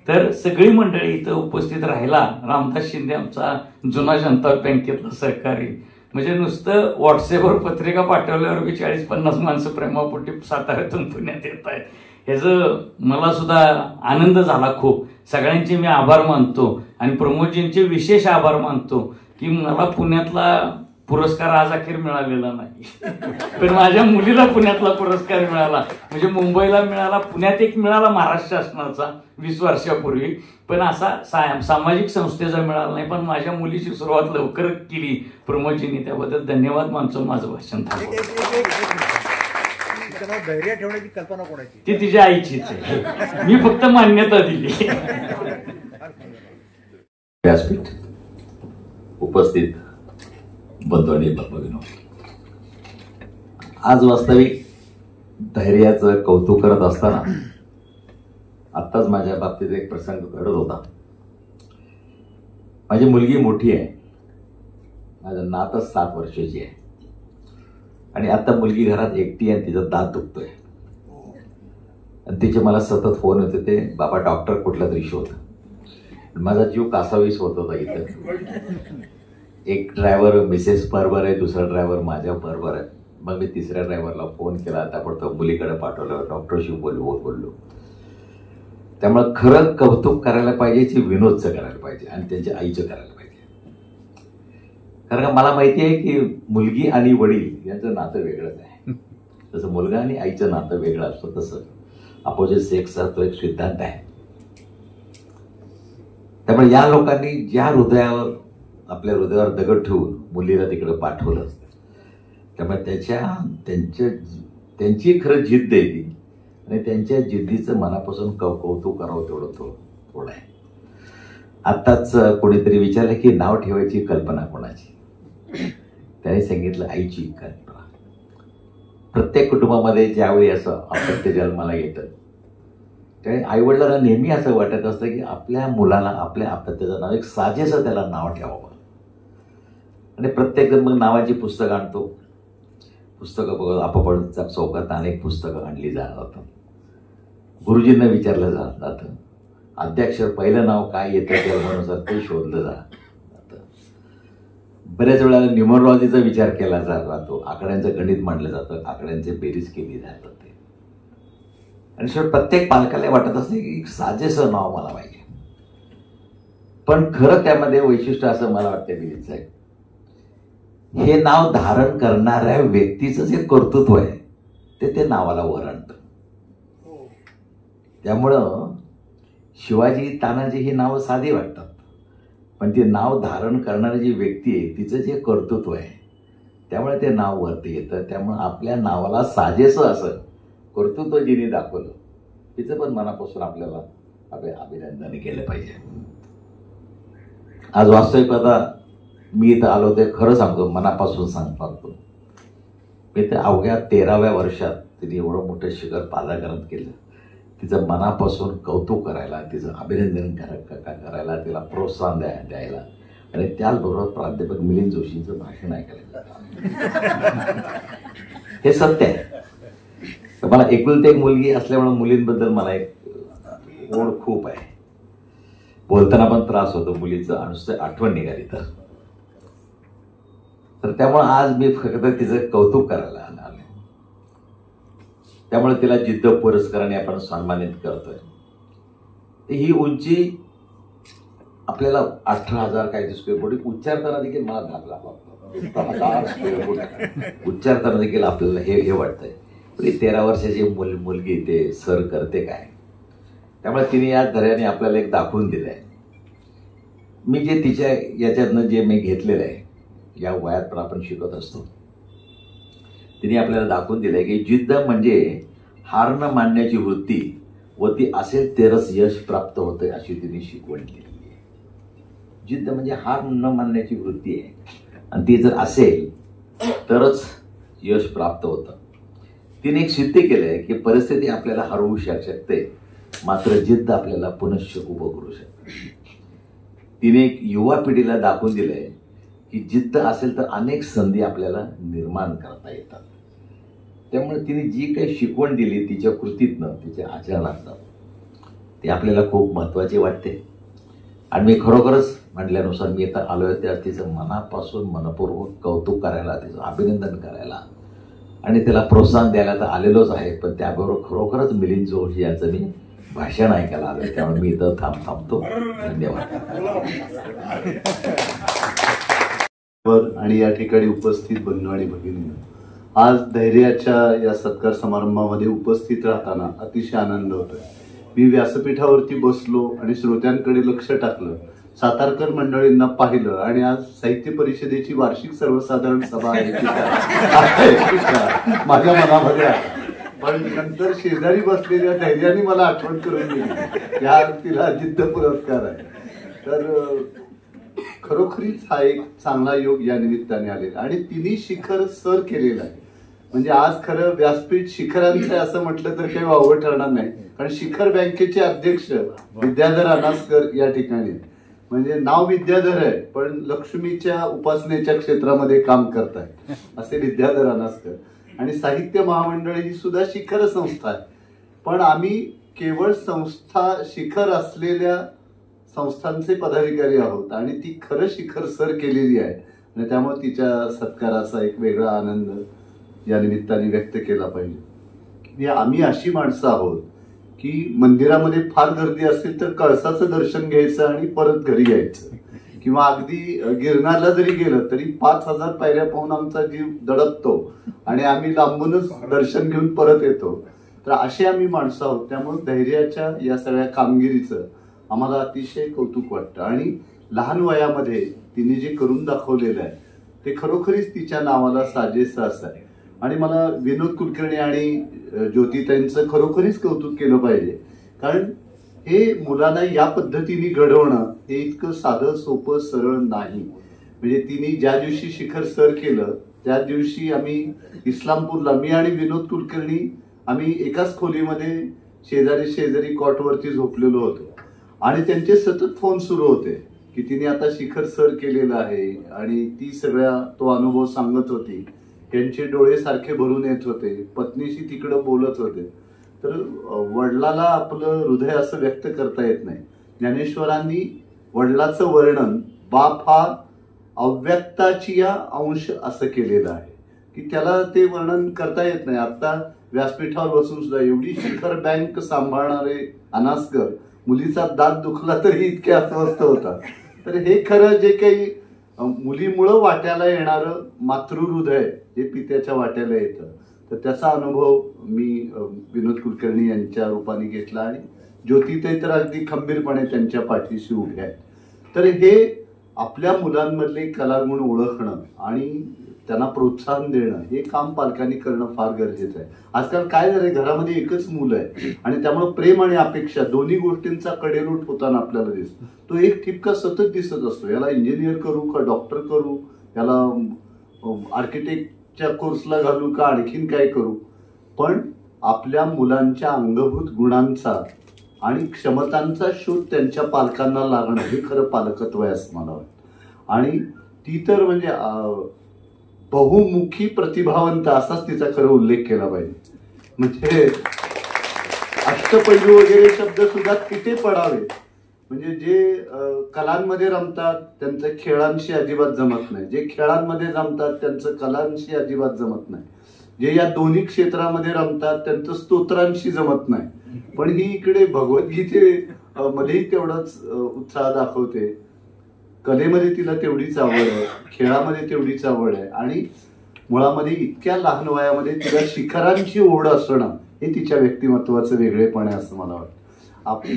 तर सगळी मंडळी इथं उपस्थित राहिला. रामदास शिंदे आमचा जुना जनता बँकेतला सहकारी, म्हणजे नुसतं व्हॉट्सअपवर पत्रिका पाठवल्यावर बी 40-50 माणसं प्रेमापोटी साताऱ्यातून पुण्यात येत आहेत. ह्याचं मला सुद्धा आनंद झाला खूप. सगळ्यांचे मी आभार मानतो आणि प्रमोदजींचे विशेष आभार मानतो की मला पुण्यातला पुरस्कार आज अखेर मिळालेला नाही, पण माझ्या मुलीला पुण्यातला पुरस्कार मिळाला. म्हणजे मुंबईला मिळाला, पुण्यात एक मिळाला महाराष्ट्र शासनाचा 20 वर्षापूर्वी, पण असा सामाजिक संस्थेचा मिळाला नाही. पण माझ्या मुलीची सुरुवात लवकर केली प्रमोदजींनी, त्याबद्दल धन्यवाद मानतो. माझं भाषण धैर्य ठेवण्याची कल्पना कोणाची? ती तिच्या आईचीच आहे, मी फक्त मान्यता दिली. व्यासपीठ उपस्थित बंधू आणि भगिनी, आज वास्तविक धैर्याचं कौतुक करत असताना आत्ताच माझ्या बाबतीत एक प्रसंग घडत होता. माझी मुलगी मोठी आहे, माझं नातच 7 वर्षाची आहे आणि आता मुलगी घरात एकटी आहे, तिचा दात दुखतोय आणि तिचे मला सतत फोन होते, ते बाबा डॉक्टर कुठला तरी शोध. माझा जीव कासावीस होत होता. इथं एक ड्रायव्हर मिसेस बरोबर आहे, दुसरा ड्रायव्हर माझ्या बरोबर आहे. मग मी तिसऱ्या ड्रायव्हरला फोन केला, त्यापुढं मुलीकडे पाठवलं, डॉक्टरशी बोललो. त्यामुळे खरं कौतुक करायला पाहिजे ते विनोदचं करायला पाहिजे आणि त्यांच्या आईचं करायला पाहिजे. कारण का मला माहिती आहे की मुलगी आणि वडील यांचं नातं वेगळंच आहे. जसं मुलगा आणि आईचं नातं वेगळं असतं तसं अपोजिट सेक्सचा तो एक सिद्धांत आहे. त्यामुळे या लोकांनी ज्या आपल्या हृदयावर दगड ठेवून मुलीला तिकडे पाठवलं, त्यामुळे त्यांची खरं जिद्द आहे ती आणि त्यांच्या जिद्दीचं मनापासून कौतुक करावं तेवढं थोडं आहे. आत्ताच कोणीतरी विचारलं की नाव ठेवायची कल्पना कोणाची, त्याने सांगितलं आईची कल्पना. प्रत्येक कुटुंबामध्ये ज्यावेळी असं अपत्य जन्माला येतं त्यावेळी आईवडिलांना नेहमी असं वाटत असतं की आपल्या मुलाला आपल्या अपत्याचं नाव एक साजेसं त्याला नाव ठेवावं. आणि प्रत्येकजण मग नावाची पुस्तकं आणतो, पुस्तकं बघत आपण चौकात अनेक पुस्तकं आणली जातात. गुरुजींना विचारलं जातं अध्यक्षर पहिलं नाव काय येतं त्यानुसार ते शोधलं जातं. बऱ्याच वेळेला न्यूमरोलॉजीचा विचार केला जातो, आकड्यांचं गणित मांडलं जातं, आकड्यांचे बेरीज केली जातात. आणि शेवट प्रत्येक पालकाला वाटत असते की साजेसं नाव मला पाहिजे. पण खरं त्यामध्ये वैशिष्ट्य असं मला वाटतं बिलीच आहे, हे नाव धारण करणाऱ्या व्यक्तीचं जे कर्तृत्व आहे ते नावाला वरंत. त्यामुळं शिवाजी, तानाजी ही नावं साधी वाटतात, पण ते नाव धारण करणारी जी व्यक्ती आहे तिचं जे कर्तृत्व आहे त्यामुळे ते नाव वरती येतं. त्यामुळं आपल्या नावाला साजेसं असं कर्तृत्व जिने दाखवलं तिचं पण मनापासून आपल्याला अभिनंदन केलं पाहिजे. आज वास्तविक आता मी इथं आलो ते खरं सांगतो, मनापासून सांगतो, मी तर अवघ्या 13व्या वर्षात तिने एवढं मोठं शिखर पादाक्रांत केलं. तिचं मनापासून कौतुक करायला, तिचं अभिनंदन करायला, तिला प्रोत्साहन द्यायला आणि त्याचबरोबर प्राध्यापक मिलिंद जोशींचं भाषण ऐकायला हे सत्य आहे. मला एकुलती एक मुलगी असल्यामुळे मुलींबद्दल मला एक ओढ खूप आहे. बोलताना पण त्रास होतो, मुलीचं नुसतं आठवण निघाली तर त्यामुळे आज मी फक्त तिचं कौतुक करायला आलो. त्यामुळे तिला जिद्द पुरस्काराने आपण सन्मानित करतोय. ही उंची आपल्याला 18,000 काहीतरी स्क्वेअर फूट उच्चारताना देखील मला धाक लागला. 10,000 स्क्वेअर फूट उच्चारताना देखील आपल्याला हे वाटतंय 13 वर्षाची मुलगी ते सर करते काय. त्यामुळे तिने या धड्याने आपल्याला एक दाखवून दिलं आहे. मी जे तिच्या याच्यातनं जे मी घेतलेलं आहे, या वयात पण आपण शिकत असतो, तिने आपल्याला दाखवून दिलं आहे की जिद्द म्हणजे हार न मानण्याची वृत्ती व ती असेल तेरच यश प्राप्त होते अशी तिने शिकवण केली आहे. जिद्द म्हणजे हार न मानण्याची वृत्ती आहे, आणि ती जर असेल तरच यश प्राप्त होतं. तिने एक सिद्ध केलंय की परिस्थिती आपल्याला हरवू शकते, मात्र जिद्द आपल्याला पुनश्च उभं करू शकते. तिने एक युवा पिढीला दाखवून दिलंय की जिद्द असेल तर अनेक संधी आपल्याला निर्माण करता येतात. त्यामुळे तिने जी काही शिकवण दिली तिच्या कृतीतनं, तिच्या आचरणातनं, ते आपल्याला खूप महत्त्वाचे वाटते. आणि मी खरोखरच म्हटल्यानुसार मी इथं आलो आहे त्या तिचं मनापासून मनपूर्वक कौतुक करायला, तिचं अभिनंदन करायला आणि त्याला प्रोत्साहन द्यायला तर आलेलोच आहे. पण त्याबरोबर खरोखरच मिलिंद जोशी यांचं मी भाषण ऐकायला आलो, त्यामुळे मी इथं थांबतो. धन्यवाद. आणि या ठिकाणी उपस्थित बंधू आणि भगिनींनो, आज धैर्याच्या या सत्कार समारंभामध्ये उपस्थित राहताना अतिशय आनंद होतोय. मी व्यासपीठावरती बसलो आणि श्रोत्यांकडे लक्ष टाकलं, सातारकर मंडळींना पाहिलं आणि आज साहित्य परिषदेची वार्षिक सर्वसाधारण सभा आहे माझ्या मनामध्ये आलं. पण नंतर शेजारी बसलेल्या धैर्याने मला आठवण करून दिली या तिला जिद्द पुरस्कार आहे. तर खरोखरीच हा एक चांगला योग या निमित्ताने आलेला आणि तिने शिखर सर केलेलं आहे. म्हणजे आज खरं व्यासपीठ शिखरांचं असं म्हटलं तर काही वावगं ठरणार नाही, कारण शिखर बँकेचे अध्यक्ष विद्याधर अनासकर या ठिकाणी, म्हणजे नाव विद्याधर आहे पण लक्ष्मीच्या उपासनेच्या क्षेत्रामध्ये काम करताय असे विद्याधर अनासकर. आणि साहित्य महामंडळ ही सुद्धा शिखर संस्था आहे, पण आम्ही केवळ संस्था शिखर असलेल्या संस्थांचे पदाधिकारी आहोत आणि ती खरं शिखर सर केलेली आहे आणि त्यामुळे तिच्या सत्काराचा एक वेगळा आनंद या निमित्ताने व्यक्त केला पाहिजे. आम्ही अशी माणसं आहोत की मंदिरामध्ये फार गर्दी असेल तर कळसाचं दर्शन घ्यायचं आणि परत घरी यायचं, किंवा अगदी गिरनारला जरी गेलं तरी 5,000 पायऱ्या पाहून आमचा जीव दडपतो आणि आम्ही लांबूनच दर्शन घेऊन परत येतो. तर असे आम्ही माणसं आहोत. त्यामुळे धैर्याच्या या सगळ्या कामगिरीचं आम्हाला अतिशय कौतुक वाटतं आणि लहान वयामध्ये तिने जे करून दाखवलेलं आहे ते खरोखरीच तिच्या नावाला साजेसं असं आहे. आणि मला विनोद कुलकर्णी आणि ज्योतिताईंचं खरोखरीच कौतुक केलं पाहिजे, कारण हे मुलांना या पद्धतीने घडवणं हे इतकं साधं सोपं सरळ नाही. म्हणजे तिने ज्या दिवशी शिखर सर केलं त्या दिवशी आम्ही इस्लामपूरला, मी आणि विनोद कुलकर्णी आम्ही एकाच खोलीमध्ये शेजारी कॉटवरती झोपलेलो होतो आणि त्यांचे सतत फोन सुरू होते की तिने आता शिखर सर केलेलं आहे आणि ती सगळ्या तो अनुभव सांगत होती. त्यांचे डोळे सारखे भरून येत होते, पत्नीशी तिकडं बोलत होते. तर वडिलाला आपलं हृदय असं व्यक्त करता येत नाही. ज्ञानेश्वरांनी वडिलाचं वर्णन बाप हा अव्यक्ताची या अंश असं केलेलं आहे की त्याला ते वर्णन करता येत नाही. आता व्यासपीठावर बसून सुद्धा एवढी शिखर बँक सांभाळणारे अनासकर मुलीचा दात दुखला तरी इतके अस्वस्थ होता. तर हे खरं जे काही मुलीमुळं वाट्याला येणारं मातृहृदय जे पित्याच्या वाट्याला येतं, तर त्याचा अनुभव मी विनोद कुलकर्णी यांच्या रूपाने घेतला आणि ज्योतिताई तर अगदी खंबीरपणे त्यांच्या पाठीशी उभ्या आहेत. तर हे आपल्या मुलांमधले कलागुण ओळखणं आणि त्यांना प्रोत्साहन देणं हे काम पालकांनी करणं फार गरजेचं आहे. आजकाल काय झालंय, घरामध्ये एकच मुलं आहे आणि त्यामुळे प्रेम आणि अपेक्षा दोन्ही गोष्टींचा कडेलोट होताना आपल्याला दिसतो. तो एक ठिपका सतत दिसत असतो, याला इंजिनियर करू का डॉक्टर करू, याला आर्किटेक्टच्या कोर्सला घालू का आणखीन काय करू. पण आपल्या मुलांच्या अंगभूत गुणांचा आणि क्षमतांचा शोध त्यांच्या पालकांना लागणं हे खरं पालकत्व आहे असं मला वाटतं. आणि ती तर म्हणजे बहुमुखी प्रतिभावंत असाच तिचा खरं उल्लेख केला पाहिजे. म्हणजे अष्टपैलू वगैरे शब्द सुद्धा तिथे पडावे. म्हणजे जे कलांमध्ये रमतात त्यांचं खेळांशी अजिबात जमत नाही, जे खेळांमध्ये जमतात त्यांचं कलांशी अजिबात जमत नाही, जे या दोन्ही क्षेत्रामध्ये रमतात त्यांचं स्तोत्रांशी जमत नाही. पण ही इकडे भगवद्गीतेमध्येही तेवढाच उत्साह दाखवते, कलेमध्ये तिला तेवढीच आवड आहे, खेळामध्ये तेवढीच आवड आहे आणि मुळामध्ये इतक्या लहान वयामध्ये तिला शिखरांची ओढ असणं हे तिच्या व्यक्तिमत्वाचं वेगळेपण आहे असं मला वाटतं.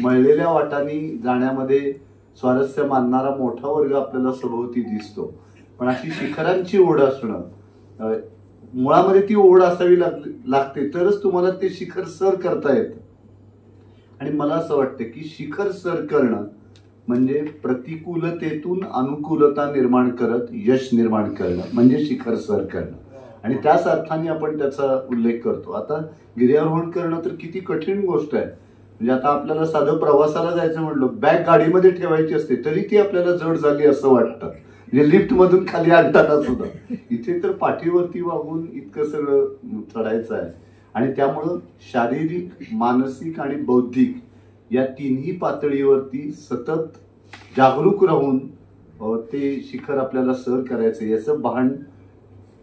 मळलेल्या वाटांनी जाण्यामध्ये स्वारस्य मानणारा मोठा वर्ग आपल्याला सभोवती दिसतो, पण अशी शिखरांची ओढ असणं मुळामध्ये ती ओढ असावी लागते, तरच तुम्हाला ते शिखर सर करता येतं. आणि मला असं वाटतं की शिखर सर करणं म्हणजे प्रतिकूलतेतून अनुकूलता निर्माण करत यश निर्माण करणं म्हणजे शिखर सर करणं. आणि त्याच अर्थाने आपण त्याचा उल्लेख करतो. आता गिर्यारोहण करणं तर किती कठीण गोष्ट आहे. म्हणजे आता आपल्याला साधं प्रवासाला जायचं म्हणलं, बॅग गाडीमध्ये ठेवायची असते तरी ती आपल्याला जड झाली असं वाटतं, म्हणजे लिफ्ट मधून खाली आणताना सुद्धा. इथे तर पाठीवरती वागून इतकं सगळं चढायचं आहे. आणि त्यामुळं शारीरिक, मानसिक आणि बौद्धिक या तिन्ही पातळीवरती सतत जागरूक राहून ते शिखर आपल्याला सर करायचं याचं भान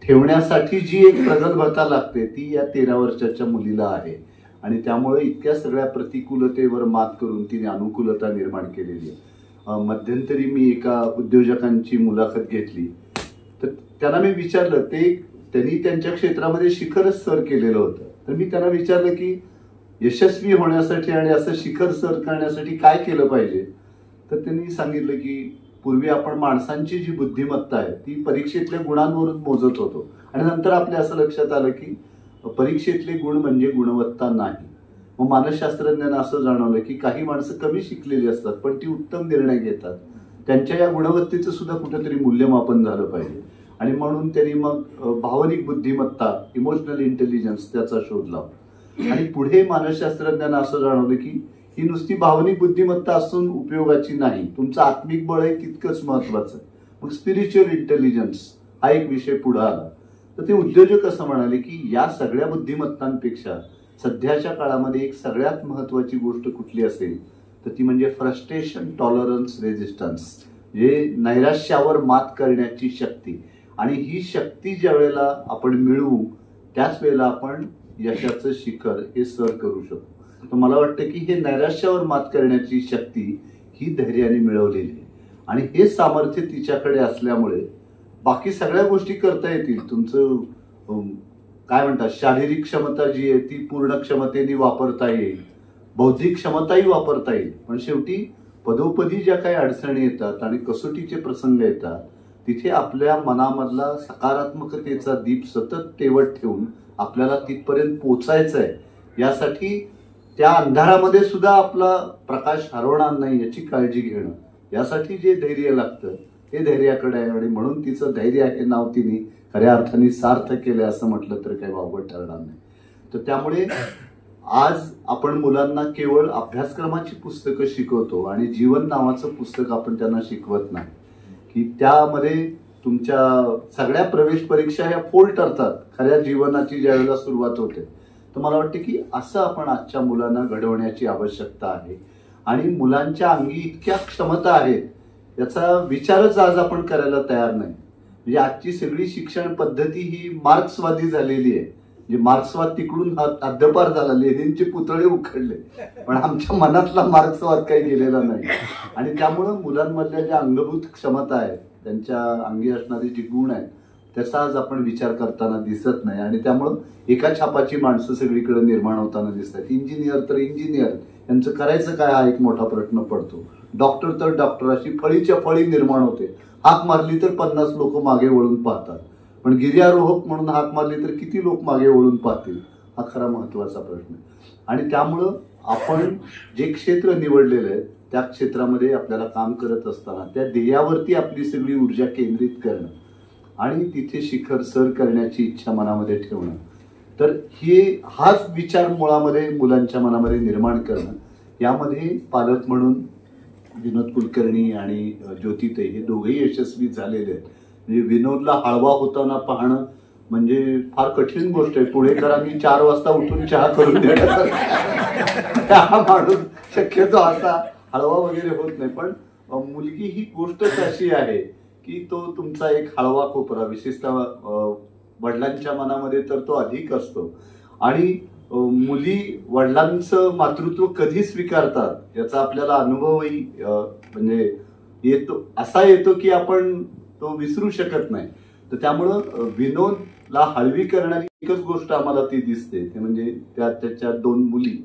ठेवण्यासाठी जी एक प्रगल्भता लागते ती या 13 वर्षाच्या मुलीला आहे. आणि त्यामुळे इतक्या सगळ्या प्रतिकूलतेवर मात करून तिने अनुकूलता निर्माण केलेली आहे. मध्यंतरी मी एका उद्योजकांची मुलाखत घेतली तर त्यांना मी विचारलं, त्यांनी त्यांच्या क्षेत्रामध्ये शिखरच सर केलेलं होतं. तर मी त्यांना विचारलं की यशस्वी होण्यासाठी आणि असं शिखर सर करण्यासाठी काय केलं पाहिजे. तर त्यांनी सांगितलं की पूर्वी आपण माणसांची जी बुद्धिमत्ता आहे ती परीक्षेतल्या गुणांवरून मोजत होतो आणि नंतर आपल्या असं लक्षात आलं की परीक्षेतले गुण म्हणजे गुणवत्ता नाही. मग मानसशास्त्रज्ञांना असं जाणवलं की काही माणसं कमी शिकलेली असतात पण ती उत्तम निर्णय घेतात, त्यांच्या या गुणवत्तेचं सुद्धा कुठेतरी मूल्यमापन झालं पाहिजे. आणि म्हणून त्यांनी मग भावनिक बुद्धिमत्ता, इमोशनल इंटेलिजन्स त्याचा शोध लावला. आणि पुढे मानसशास्त्रज्ञांना असं जाणवलं की ही नुसती भावनिक बुद्धिमत्ता असून उपयोगाची नाही, तुमचं आत्मिक बळ आहे तितकंच महत्वाचं. मग स्पिरिच्युअल इंटेलिजन्स हा एक विषय पुढे आला. तर ते उद्योजक असं म्हणाले की या सगळ्या बुद्धिमत्तांपेक्षा सध्याच्या काळामध्ये एक सगळ्यात महत्वाची गोष्ट कुठली असेल तर ती म्हणजे फ्रस्ट्रेशन टॉलरन्स रेजिस्टन्स, म्हणजे नैराश्यावर मात करण्याची शक्ती. आणि ही शक्ती ज्या वेळेला आपण मिळवू त्याच वेळेला आपण यशाचं शिखर हे सर करू शकतो. तर मला वाटतं की हे नैराश्यावर मात करण्याची शक्ती ही धैर्याने मिळवलेली आहे. आणि हे सामर्थ्य तिच्याकडे असल्यामुळे बाकी सगळ्या गोष्टी करता येतील. तुमचं काय म्हणतात शारीरिक क्षमता जी आहे ती पूर्ण क्षमतेने वापरता येईल, बौद्धिक क्षमताही वापरता येईल. पण शेवटी पदोपदी ज्या काही अडचणी येतात आणि कसोटीचे प्रसंग येतात तिथे आपल्या मनामधला सकारात्मकतेचा दीप सतत तेवत ठेवून आपल्याला तिथपर्यंत पोचायचं आहे. यासाठी त्या अंधारामध्ये सुद्धा आपला प्रकाश हरवणार नाही याची काळजी घेणं, यासाठी जे धैर्य लागतं ते धैर्याकडे आहे. आणि म्हणून तिचं धैर्य हे नाव तिने खऱ्या अर्थाने सार्थ केलं असं म्हटलं तर काही वावगं ठरणार नाही. तर त्यामुळे आज आपण मुलांना केवळ अभ्यासक्रमाची पुस्तकं शिकवतो आणि जीवन नावाचं पुस्तक आपण त्यांना शिकवत नाही की त्यामध्ये तुमच्या सगळ्या प्रवेश परीक्षा ह्या फोल ठरतात खऱ्या जीवनाची ज्या वेळेला सुरुवात होते. तर मला वाटतं की असं आपण आजच्या मुलांना घडवण्याची आवश्यकता आहे. आणि मुलांच्या अंगी इतक्या क्षमता आहेत याचा विचारच आज आपण करायला तयार नाही. म्हणजे आजची सगळी शिक्षण पद्धती ही मार्क्सवादी झालेली आहे. म्हणजे मार्क्सवाद तिकडून हद्दपार झाला, लेनिनचे पुतळे उखडले, पण आमच्या मनातला मार्क्सवाद काही गेलेला नाही. आणि त्यामुळं मुलांमधल्या ज्या अंगभूत क्षमता आहेत, त्यांच्या अंगी असणारे जे गुण आहेत त्याचा आज आपण विचार करताना दिसत नाही. आणि त्यामुळं एका छापाची माणसं सगळीकडे निर्माण होताना दिसतात. इंजिनियर तर इंजिनियर, यांचं करायचं काय हा एक मोठा प्रश्न पडतो. डॉक्टर तर डॉक्टर, अशी फळीच्या फळी निर्माण होते. हाक मारली तर 50 लोक मागे वळून पाहतात, पण गिर्यारोहक म्हणून हाक मारली तर किती लोक मागे वळून पाहतील, हा खरा महत्वाचा प्रश्न. आणि त्यामुळं आपण जे क्षेत्र निवडलेलं आहे त्या क्षेत्रामध्ये आपल्याला काम करत असताना त्या ध्येयावरती आपली सगळी ऊर्जा केंद्रित करणं आणि तिथे शिखर सर करण्याची इच्छा मनामध्ये ठेवणं, तर हाच विचार मुळामध्ये मुलांच्या मनामध्ये निर्माण करणं. यामध्ये पालक म्हणून विनोद कुलकर्णी आणि ज्योतिताई हे दोघेही यशस्वी झालेले आहेत. म्हणजे विनोदला हळवा होताना पाहणं म्हणजे फार कठीण गोष्ट आहे. पुणेकरांनी 4 वाजता उठून चहा करून देण्याचा चहा माणूस शक्यतो असा हळवा वगैरे होत नाही. पण मुलगी ही गोष्टच अशी आहे की तो तुमचा एक हळवा खोपरा, विशेषतः वडिलांच्या मनामध्ये तर तो अधिक असतो. आणि मुली वडिलांचं मातृत्व कधी स्वीकारतात याचा आपल्याला अनुभवही म्हणजे असा येतो की आपण तो विसरू शकत नाही. तर त्यामुळं विनोदला हळवी करणारी एकच गोष्ट आम्हाला ती दिसते, ते म्हणजे त्याच्या 2 मुली.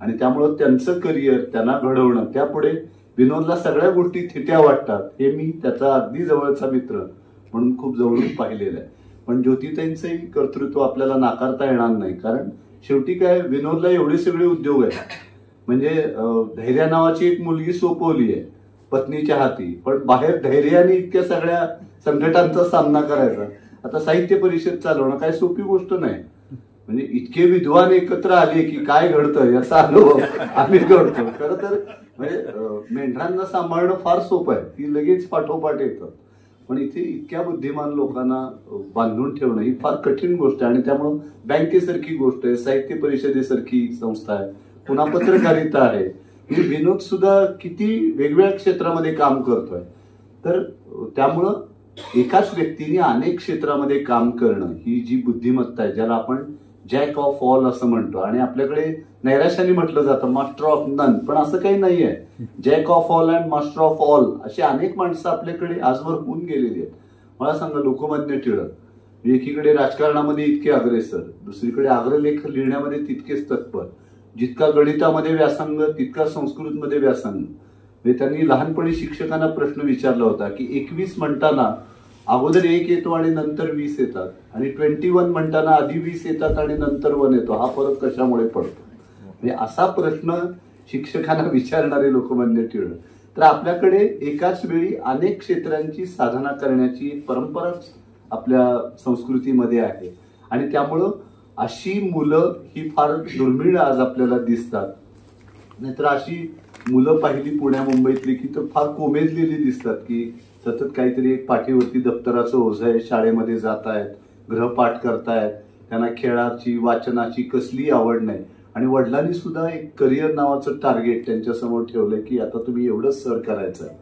आणि त्यामुळं त्यांचं करिअर त्यांना घडवणं, त्यापुढे विनोदला सगळ्या गोष्टी थिट्या वाटतात हे मी त्याचा अगदी जवळचा मित्र म्हणून खूप जवळून पाहिलेलं आहे. पण ज्योतिताईंचंही कर्तृत्व आपल्याला नाकारता येणार नाही, कारण शेवटी काय विनोदला एवढे सगळे उद्योग आहेत. म्हणजे धैर्या नावाची एक मुलगी सोपवली आहे, पत्नीच्या हाती, पण बाहेर धैर्याने इतक्या सगळ्या संकटांचा सामना करायचा. आता साहित्य परिषद चालवणं काय सोपी गोष्ट नाही. म्हणजे इतके विद्वान एकत्र आले की काय घडतं याचा अनुभव आम्ही घडतो. खरं तर म्हणजे मेंढरांना सांभाळणं फार सोपं आहे, ती लगेच पाठोपाठ येतं. पण इथे इतक्या बुद्धिमान लोकांना बांधून ठेवणं ही फार कठीण गोष्ट आहे. आणि त्यामुळं बँकेसारखी गोष्ट आहे, साहित्य परिषदेसारखी संस्था आहे, पुन्हा पत्रकारिता आहे. ही विनोद सुद्धा किती वेगवेगळ्या क्षेत्रामध्ये काम करतोय. तर त्यामुळं एकाच व्यक्तीने अनेक क्षेत्रामध्ये काम करणं ही जी बुद्धिमत्ता आहे, ज्याला आपण जॅक ऑफ ऑल असं म्हणतो. आणि आपल्याकडे नैराश्याने म्हटलं जातं मास्टर ऑफ नन, पण असं काही नाहीये. Jack of all and master of all अशी अनेक माणसं आपल्याकडे आजवर होऊन गेलेली आहेत. मला सांगा, लोकमान्य टिळक एकीकडे राजकारणामध्ये इतके अग्रेसर, दुसरीकडे अग्रलेख लिहिण्यामध्ये तितकेच तत्पर. जितका गणितामध्ये व्यासंग तितका संस्कृतमध्ये व्यासंग. म्हणजे त्यांनी लहानपणी शिक्षकांना प्रश्न विचारला होता की 21 म्हणताना अगोदर 1 येतो आणि नंतर 20 येतात, आणि 21 म्हणताना आधी 20 येतात आणि नंतर 1 येतो, हा फरक कशामुळे पडतो? म्हणजे असा प्रश्न शिक्षकांना विचारणारे लोकमान्य टिळक. तर आपल्याकडे एकाच वेळी अनेक क्षेत्रांची साधना करण्याची परंपराच आपल्या संस्कृतीमध्ये आहे. आणि त्यामुळं अशी मुलं ही फार दुर्मिळ आज आपल्याला दिसतात. नाहीतर अशी मुलं पाहिली पुण्या मुंबईतली की तर फार कोमेजलेली दिसतात, की सतत काहीतरी एक पाठीवरती दप्तराचं ओझं आहे, शाळेमध्ये जात आहेत, गृहपाठ करतायत, त्यांना खेळाची वाचनाची कसली आवड नाही. आणि वडिलांनी सुद्धा एक करिअर नावाचं टार्गेट त्यांच्यासमोर ठेवलंय की आता तुम्ही एवढंच सर करायचं आहे.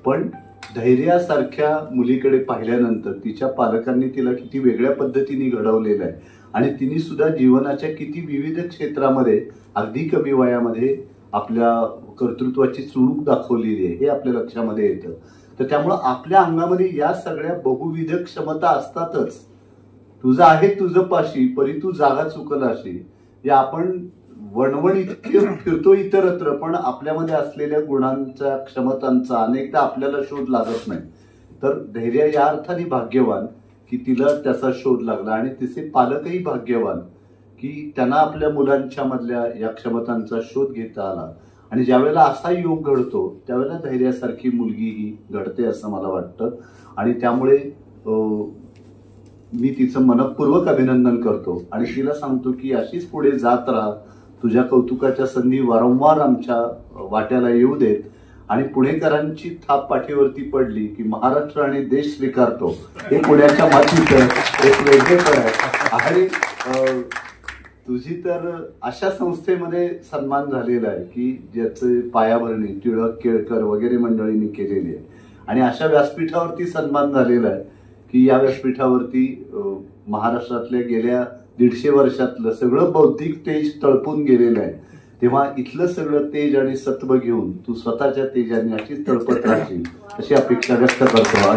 पण धैर्यासारख्या मुलीकडे पाहिल्यानंतर तिच्या पालकांनी तिला किती वेगळ्या पद्धतीने घडवलेलं आहे, आणि तिने सुद्धा जीवनाच्या किती विविध क्षेत्रामध्ये अगदी कमी वयामध्ये आपल्या कर्तृत्वाची चुणूक दाखवलेली आहे हे आपल्या लक्षामध्ये येतं. तर त्यामुळं आपल्या अंगामध्ये या सगळ्या बहुविध क्षमता असतातच. तुझं आहे तुझं पाशी परी तू जागा चुकल अशी. या आपण वणवण इतके फिरतो इतरत्र, पण आपल्यामध्ये असलेल्या गुणांचा क्षमतांचा अनेकदा आपल्याला शोध लागत नाही. तर धैर्य या अर्थाने भाग्यवान की तिला त्याचा शोध लागला, आणि तिचे पालकही भाग्यवान की त्यांना आपल्या मुलांच्या मधल्या या क्षमतांचा शोध घेता आला. आणि ज्यावेळेला असा योग घडतो त्यावेळेला धैर्यासारखी मुलगी ही घडते असं मला वाटतं. आणि त्यामुळे मी तिचं मनपूर्वक अभिनंदन करतो आणि तिला सांगतो की अशीच पुढे जात राहा. तुझ्या कौतुकाच्या संधी वारंवार आमच्या वाट्याला येऊ देत. आणि पुणेकरांची थाप पाठीवरती पडली की महाराष्ट्र आणि देश स्वीकारतो हे पुण्याच्या मातीचं एक वेगळेपण आहे. आणि तुझी तर अशा संस्थेमध्ये सन्मान झालेला आहे की ज्याचे पायाभरणी टिळक, केळकर वगैरे मंडळींनी केलेली आहे. आणि अशा व्यासपीठावरती सन्मान झालेला आहे की या व्यासपीठावरती महाराष्ट्रातल्या गेल्या 150 वर्षातलं सगळं बौद्धिक तेज तळपून गेलेलं आहे. तेव्हा इथलं सगळं तेज आणि सत्व घेऊन तू स्वतःच्या तेजाने अशीच तळपत राहशील अशी अपेक्षा व्यक्त करतो.